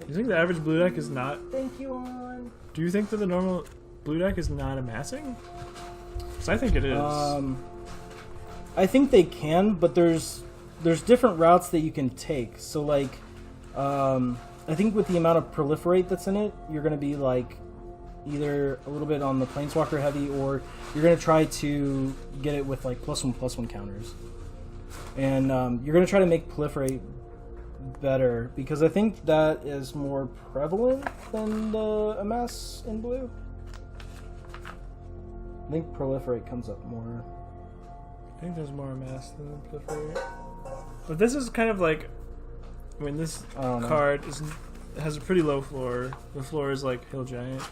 You think the average blue deck is not? Thank you, on. Do you think that the normal blue deck is not amassing? Because I think it is. I think they can, but there's different routes that you can take. So like, I think with the amount of proliferate that's in it, you're going to be like either a little bit on the planeswalker heavy, or you're going to try to get it with like +1/+1 counters, and you're going to try to make proliferate better because I think that is more prevalent than the amass in blue. I think proliferate comes up more. I think there's more amass than the proliferate. But this is kind of like, I mean, this card has a pretty low floor. The floor is like Hill Giant.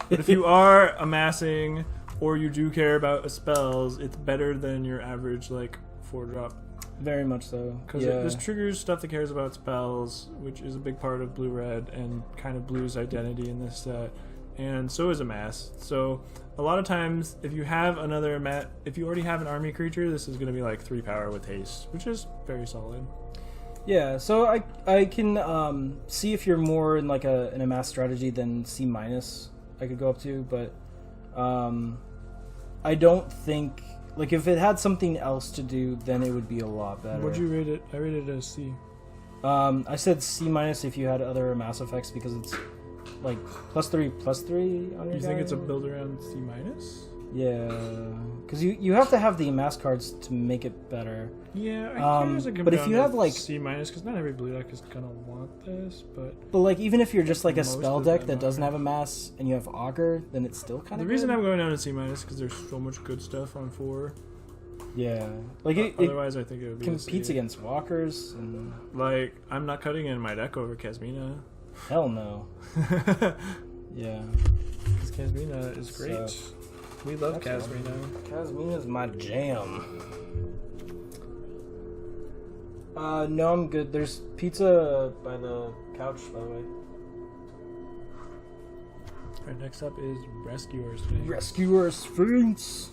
But if you are amassing or you do care about spells, it's better than your average like 4-drop. Very much so. Because this triggers stuff that cares about spells, which is a big part of blue-red and kind of blue's identity in this set. And so is amass. So a lot of times, if you have if you already have an army creature, this is going to be like 3 power with haste, which is very solid. Yeah, so I can see if you're more in like an amass strategy than C minus I could go up to, but I don't think, like, if it had something else to do, then it would be a lot better. What'd you rate it? I rated it as C. I said C minus if you had other amass effects because it's like +3/+3 on your You think guy. it's a build around C minus? Yeah, because you have to have the amass cards to make it better. Yeah, I guess it comes but if down you to have like C minus, because not every blue deck is gonna want this, but like even if you're just like a Most spell of deck them that doesn't are. have a mass and you have augur, then it's still kind the of reason I'm going down to C minus because there's so much good stuff on 4. yeah, like it Otherwise, I think it would be a competes C. against walkers and Like, I'm not cutting in my deck over Kasmina. hell no. Yeah, Because Kasmina is great. So- We love That's Kasmina. Kasmina's my jam. No, I'm good. There's pizza by the couch, by the way. Alright, next up is Rescuer Sphinx. Rescuer Sphinx.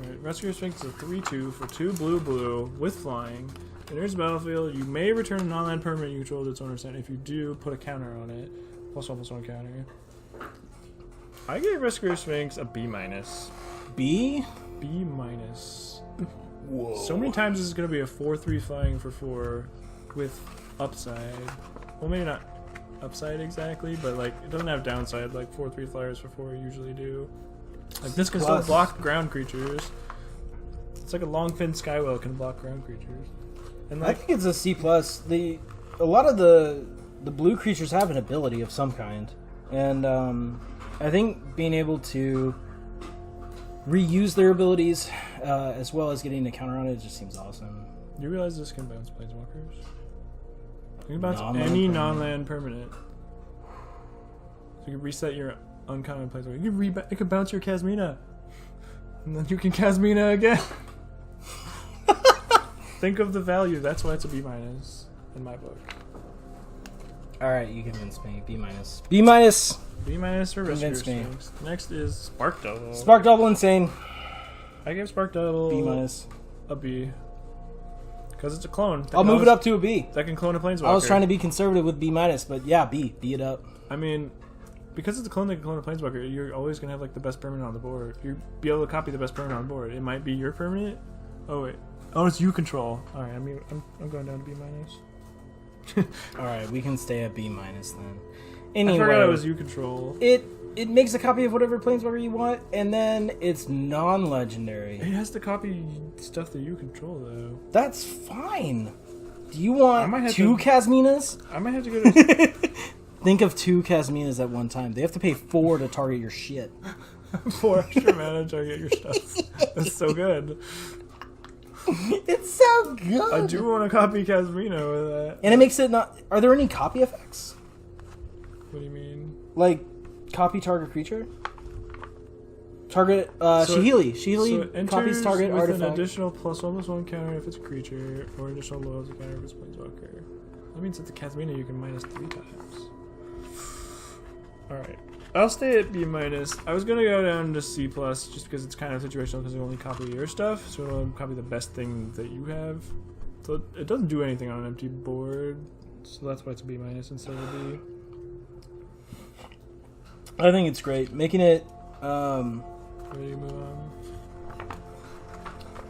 Alright, Rescuer Sphinx is a 3/2 for 2 blue with flying. Enters the battlefield, you may return a non-land permanent you control to its owner's hand. If you do, put a counter on it. +1/+1 counter. I gave Rescuer Sphinx a B minus. B? B minus. Whoa. So many times this is going to be a 4/3 flying for 4 with upside. Well, maybe not upside exactly, but like it doesn't have downside like 4/3 flyers for 4 usually do. Like this can still block ground creatures. It's like a long fin skywell can block ground creatures. And like, I think it's a C+. A lot of the blue creatures have an ability of some kind, and I think being able to reuse their abilities as well as getting a counter on it just seems awesome. you realize this can bounce planeswalkers? You can bounce Non-land any permanent. non-land permanent. So you can reset your uncommon planeswalker. You can bounce your Kasmina, and then you can Kasmina again. Think of the value. That's why it's a B- in my book. All right, you convinced me. B-. B-. B- for Rescue Convinced me. Strings. Next is Spark Double. Spark Double insane. I gave Spark Double B-. a B. Because it's a clone. I'll move it up to a B. That can clone a planeswalker. I was trying to be conservative with B-, but yeah, B. B it up. I mean, because it's a clone that can clone a planeswalker, you're always going to have like the best permanent on the board. You'll be able to copy the best permanent on the board. It might be your permanent. Oh, wait. Oh, it's you control. Alright, I'm going down to B-. All right, we can stay at B- then. Anyway, I forgot it was you control. It makes a copy of whatever planeswalker you want, and then it's non-legendary. It has to copy stuff that you control, though. That's fine. Do you I might want have two to- Kasminas? I might have to go to... Think of 2 Kasminas at one time. They have to pay 4 to target your shit. 4 extra mana to get your stuff. That's so good. It's so good. I do want to copy Kasmina with that. And it makes it not... Are there any copy effects? What do you mean? Like, copy target creature? Target, So Shihili. it Shihili copies enters target with artifact. an additional +1/+1 counter if it's a creature, or additional loyalty counter if it's a planeswalker. That means that the Kasmina you can -3 times. Alright. I'll stay at B-. I was gonna go down to C+, just because it's kind of situational because they only copy your stuff, so it'll copy the best thing that you have. So it doesn't do anything on an empty board, so that's why it's a B- instead of B. I think it's great. Making it, Ready to move on?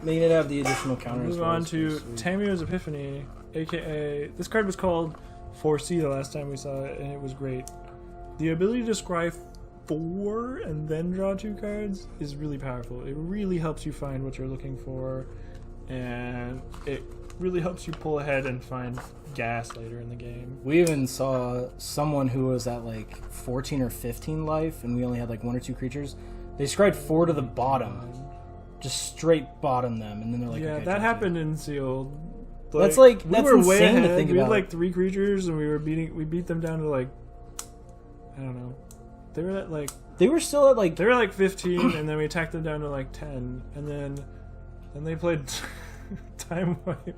making it have the additional counters. Move on to Tamio's Epiphany, aka this card was called 4C the last time we saw it, and it was great. The ability to scry 4 and then draw 2 cards is really powerful. It really helps you find what you're looking for, and it really helps you pull ahead and find gas later in the game. We even saw someone who was at like 14 or 15 life, and we only had like 1 or 2 creatures. They scried 4 to the bottom, just straight bottom them, and then they're like, Yeah, okay, that touch happened in Sealed. That's insane to think We had about. like 3 creatures, and we beat them down to like, I don't know. They were at like it. They were still at like. They were like 15, and then we attacked them down to like 10, and then they played Time Wipe.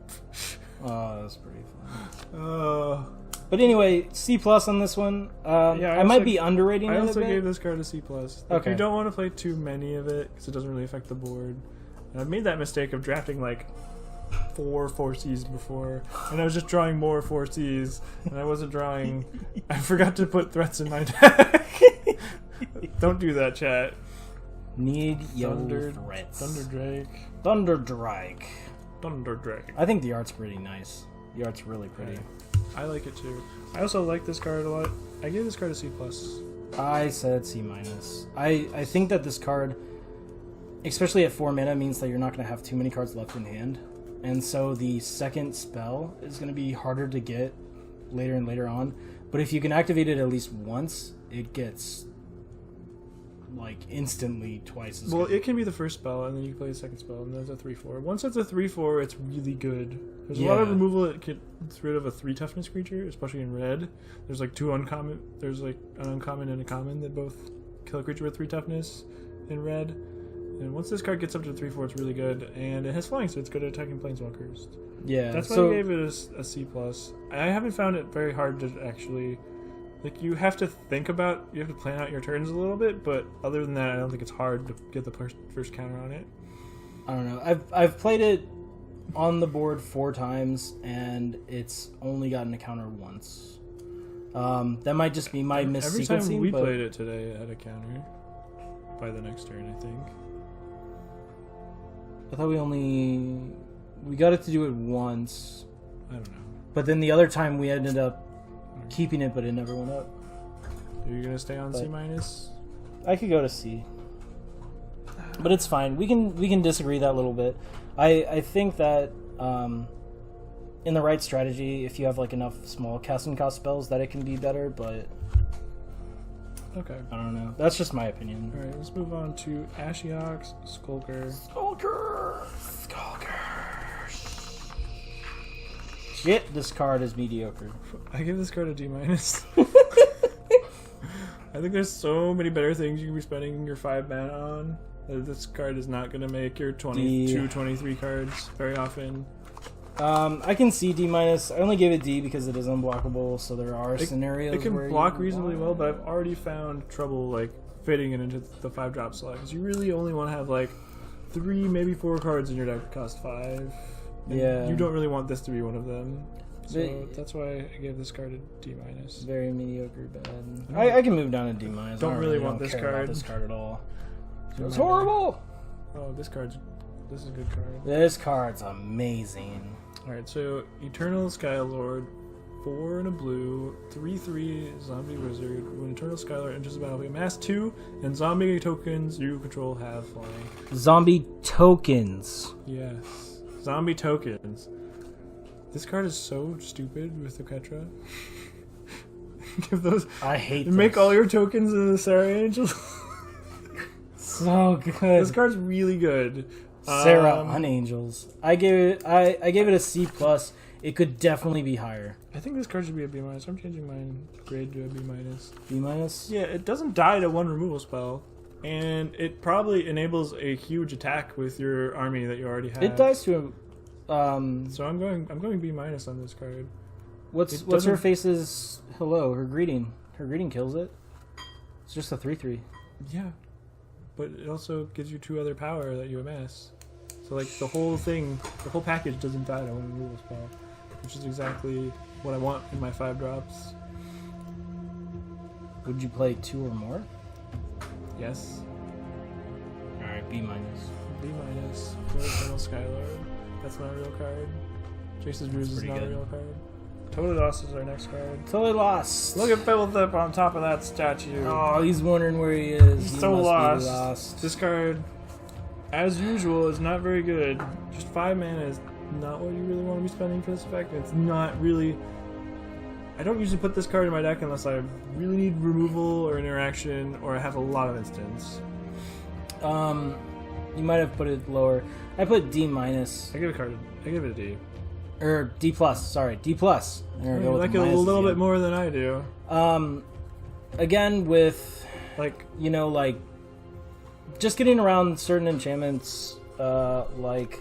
Oh, that's pretty fun. Uh, But anyway, C+ on this one. I might be underrating I it a also bit. gave this card a C+. Okay. You don't want to play too many of it because it doesn't really affect the board. And I've made that mistake of drafting like 4 4Cs before, and I was just drawing more 4Cs, and I wasn't drawing. I forgot to put threats in my deck. Don't do that, chat. Need your Thunder threats. Thunderdrake. Thunderdrake. I think the art's pretty nice. The art's really pretty. I like it too. I also like this card a lot. I gave this card a C+. I said C-. I think that this card, especially at 4 mana, means that you're not going to have too many cards left in hand. And so the second spell is going to be harder to get later and later on. But if you can activate it at least once, it gets like instantly twice as Well, good. it can be the first spell, and then you can play the second spell, and there's a 3/4. Once it's a 3/4, it's really good. There's a lot of Yeah. removal that gets rid of a 3 toughness creature, especially in red. There's like 2 uncommon. There's like an uncommon and a common that both kill a creature with 3 toughness in red. And once this card gets up to 3/4, it's really good, and it has flying, so it's good at attacking planeswalkers. Yeah, That's why so I gave it a C+. I haven't found it very hard to actually. Like, you have to plan out your turns a little bit, but other than that, I don't think it's hard to get the first counter on it. I don't know. I've played it on the board 4 times, and it's only gotten a counter once. That might just be my missequencing. Every time we but played it today, it had a counter by the next turn, I think. I thought we got it to do it once. I don't know. But then the other time we ended up keeping it, but it never went up. Are you gonna stay on C minus? I could go to C, but it's fine. We can disagree that a little bit. I think that in the right strategy, if you have like enough small casting cost spells, that it can be better. But okay, I don't know. That's just my opinion. All right, let's move on to Ashiok's Skulker. Skulker. Shit, this card is mediocre. I give this card a D minus. I think there's so many better things you can be spending your 5 mana on. This card is not going to make your 22, 23 cards very often. I can see D minus. I only gave it D because it is unblockable, so there are scenarios it can where block reasonably well, but I've already found trouble like fitting it into the 5-drop slot because you really only want to have like 3, maybe 4 cards in your deck that cost 5. Yeah, you don't really want this to be one of them. So that's why I gave this card a D minus. Very mediocre, bad. I can move down to D minus. Don't really want this care card. about this card at all. It's horrible. Oh, this is a good card. This card's amazing. All right, so Eternal Skylord, 4 and a blue, 3/3 zombie wizard. When Eternal Skylord enters the battlefield, amass 2, and zombie tokens you control have flying. Zombie tokens. Yes, zombie tokens. This card is so stupid with the Ketra. Give those. I hate. Make this. all your tokens in the Sarah Angel. So good. This card's really good. Sarah Unangels. I gave it a C plus. It could definitely be higher. I think this card should be a B minus. I'm changing my grade to a B minus. B minus. Yeah, it doesn't die to 1 removal spell, and it probably enables a huge attack with your army that you already have. It dies to So I'm going B minus on this card. What's her face's hello? Her greeting kills it. It's just a 3/3. Yeah, but it also gives you 2 other power that you amass. So like the whole thing, the whole package doesn't die to 1 removal spell, which is exactly what I want in my 5-drops. Would you play 2 or more? Yes. All right, B minus. B minus for Eternal Skylord. That's not a real card. Jace's Ruse is not a real card. Totally Lost is our next card. Totally lost. Look at Philip on top of that statue. Oh, he's wondering where he is. He's He so must be lost. lost. This card, as usual, is not very good. Just 5 mana is not what you really want to be spending for this effect. It's not really... I don't usually put this card in my deck unless I really need removal or interaction or I have a lot of instants. You might have put it lower. I put D minus. I give it a D. Or D plus, sorry. D plus. There we go You with like the it a minuses little again. bit more than I do. Again, with, Like, you know, like, just getting around certain enchantments, like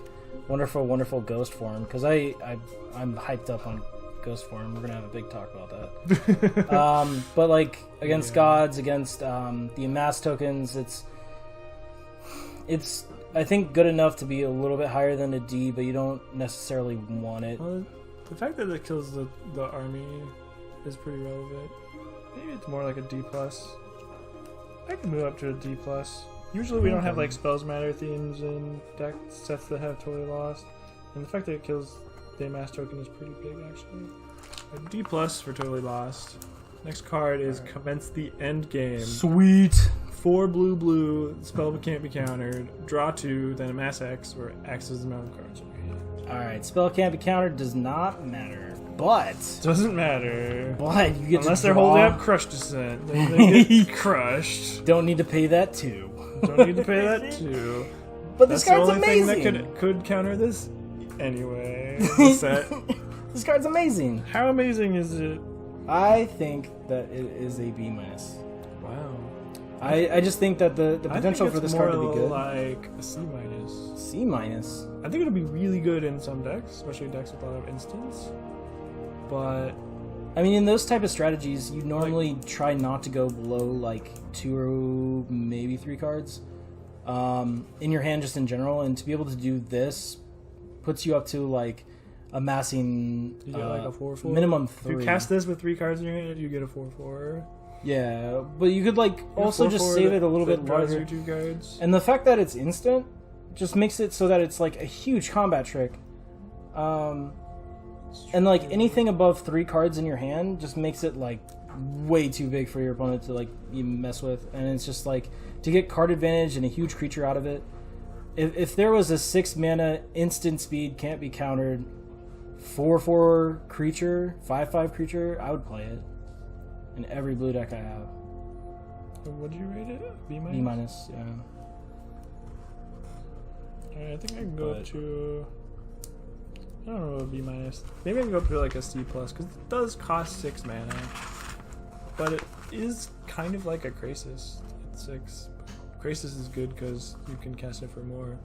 Wonderful, Wonderful Ghost Form, because I'm hyped up on Ghost Form. We're going to have a big talk about that. But, like, against gods, against the amass tokens, it's I think good enough to be a little bit higher than a D, but you don't necessarily want it. well, the fact that it kills the army is pretty relevant. Maybe it's more like a D plus. I can move up to a D plus. Usually we don't have like spells matter themes in deck sets that have Totally Lost, and the fact that it kills the amass token is pretty big actually. A D plus for Totally Lost. Next card is Commence the End Game. Sweet. 4 blue, spell can't be countered. Draw 2, then amass X, where X is the amount of cards in your hand. Alright, spell can't be countered, does not matter. But Doesn't matter. you get Unless to they're draw. holding up Crush Descent. They get crushed. Don't need to pay that too. Don't need to pay that too. But this That's card's the only amazing. thing that could counter this anyway. The set. This card's amazing. How amazing is it? I think that it is a B minus. Wow. I just think that the potential for this card to be good. Like a C minus. C minus. I think it'll be really good in some decks, especially decks with a lot of instants. But I mean, in those type of strategies, you normally try not to go below like 2 or maybe 3 cards in your hand, just in general. And to be able to do this puts you up to like amassing you get like a 4/4. minimum 3. If you cast this with 3 cards in your hand, you get a 4/4. Yeah, but you could like also just save it a little bit draws larger. you 2 cards. And the fact that it's instant just makes it so that it's like a huge combat trick. And like anything above 3 cards in your hand just makes it like way too big for your opponent to like even mess with. And it's just like to get card advantage and a huge creature out of it. If there was a 6 mana instant speed, can't be countered, 4/4 creature, 5/5 creature, I would play it in every blue deck I have. What did you rate it? B minus? B minus, yeah. Alright, I think I can go up to... I don't know, a B minus. Maybe I can go up to like a C plus, because it does cost 6 mana. But it is kind of like a Krasis at 6. Krasis is good because you can cast it for more.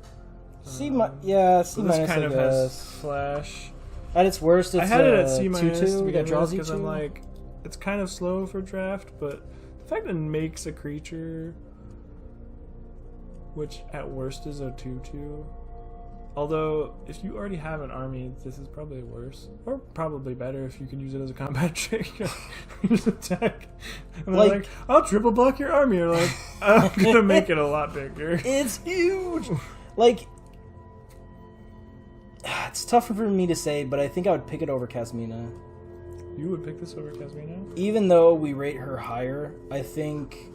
C minus, this kind I of guess. has flash. At its worst, it's I had it at C minus 2/2 that draws you because I'm like, it's kind of slow for draft, but the fact that it makes a creature, which at worst is a 2/2. Although, if you already have an army, this is probably worse. Or probably better if you can use it as a combat trick. Use attack. And they're like, I'll triple block your army. You're like, I'm going to make it a lot bigger. It's huge! Like, it's tougher for me to say, but I think I would pick it over Kasmina. You would pick this over Kasmina? Even though we rate her higher, I think...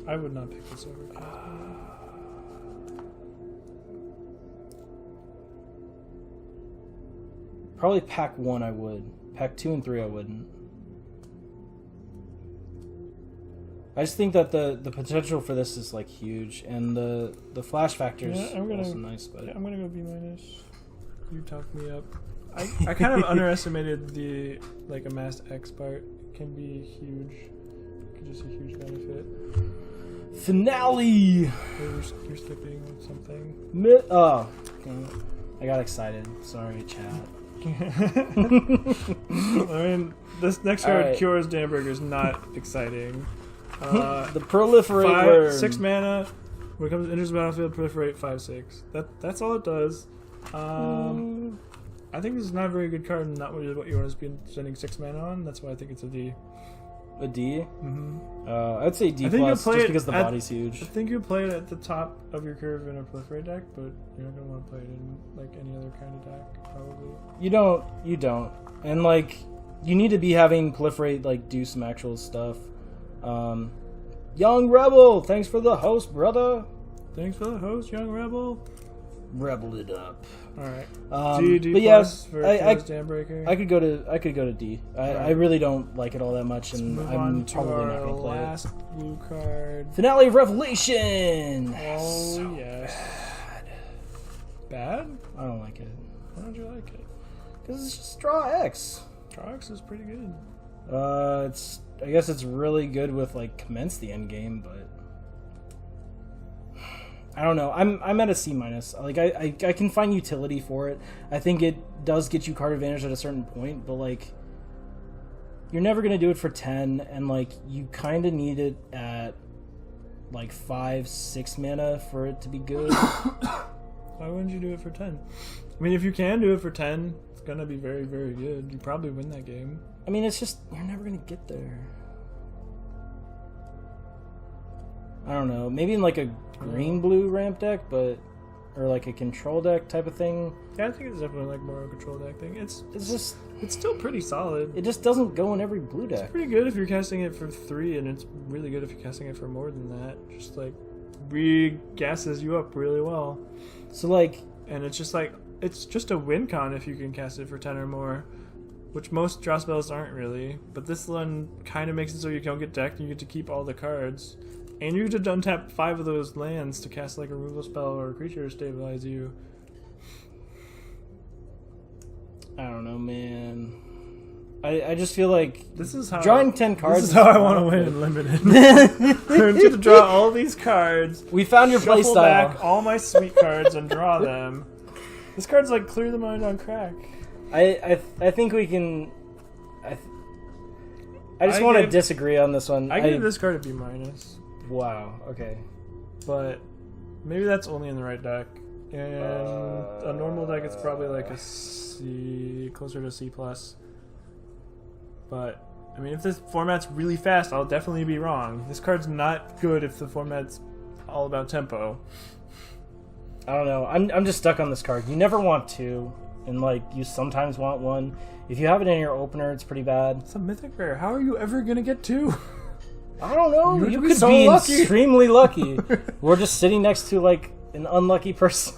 I would not pick this over Kasmina. Probably pack 1 I would. Pack 2 and 3 I wouldn't. I just think that the potential for this is like huge, and the flash factor is also nice. But yeah, I'm gonna go B minus. You talked me up. I kind of underestimated the like amassed X part. It can be huge. It can just a huge benefit. Finale. You're skipping something. Oh, I got excited. Sorry, chat. I mean, this next card, right. Cures Damberg, is not exciting. The proliferate worm. 6 mana. When it comes to enters the battlefield, proliferate 5/6. That's all it does. I think this is not a very good card, and not really what you want to be spending 6 mana on. That's why I think it's a D. A D? Mm-hmm. I'd say D plus, just because the body's huge. I think you play it at the top of your curve in a proliferate deck, but you're not gonna want to play it in like any other kind of deck, probably. You don't, and like you need to be having proliferate like do some actual stuff. Young Rebel, thanks for the host, brother. Thanks for the host, Young Rebel. Rebel it up. All right. D but plus yeah, for Dambreaker. I could go to D. I really don't like it all that much, and I'm probably not gonna play last blue card. Finale of Revelation. Oh so yes. Bad? I don't like it. Why don't you like it? Because it's just draw X. Draw X is pretty good. I guess it's really good with like commence the end game, but I don't know. I'm at a C minus. Like I can find utility for it. I think it does get you card advantage at a certain point, but like you're never gonna do it for 10, and like you kind of need it at like 5-6 mana for it to be good. Why wouldn't you do it for 10? I mean, if you can do it for 10, it's gonna be very, very good. You probably win that game. I mean, it's just you're never gonna get there. I don't know. Maybe in like a green-blue ramp deck, but or like a control deck type of thing. Yeah, I think it's definitely like more of a control deck thing. It's still pretty solid. It just doesn't go in every blue deck. It's pretty good if you're casting it for 3, and it's really good if you're casting it for more than that. Just like re-gasses you up really well. So like, and it's just like it's just a win con if you can cast it for 10 or more, which most draw spells aren't really. But this one kind of makes it so you don't get decked and you get to keep all the cards. And you get to untap 5 of those lands to cast like a removal spell or a creature to stabilize you. I don't know, man. I just feel like this is how drawing 10 cards. This is how I want to win in limited. I'm going to draw all these cards. We found your playstyle. Shuffle back all my sweet cards and draw them. This card's like clear the mind on crack. I think we can. I just want to disagree on this one. I give this card a B minus. Wow. Okay. But maybe that's only in the right deck. And a normal deck, it's probably like a C, closer to C plus. But I mean, if this format's really fast, I'll definitely be wrong. This card's not good if the format's all about tempo. I don't know. I'm just stuck on this card. You never want two, and like you sometimes want one. If you have it in your opener, it's pretty bad. It's a mythic rare. How are you ever gonna get two? I don't know. You could so be lucky. extremely lucky. We're just sitting next to like an unlucky person.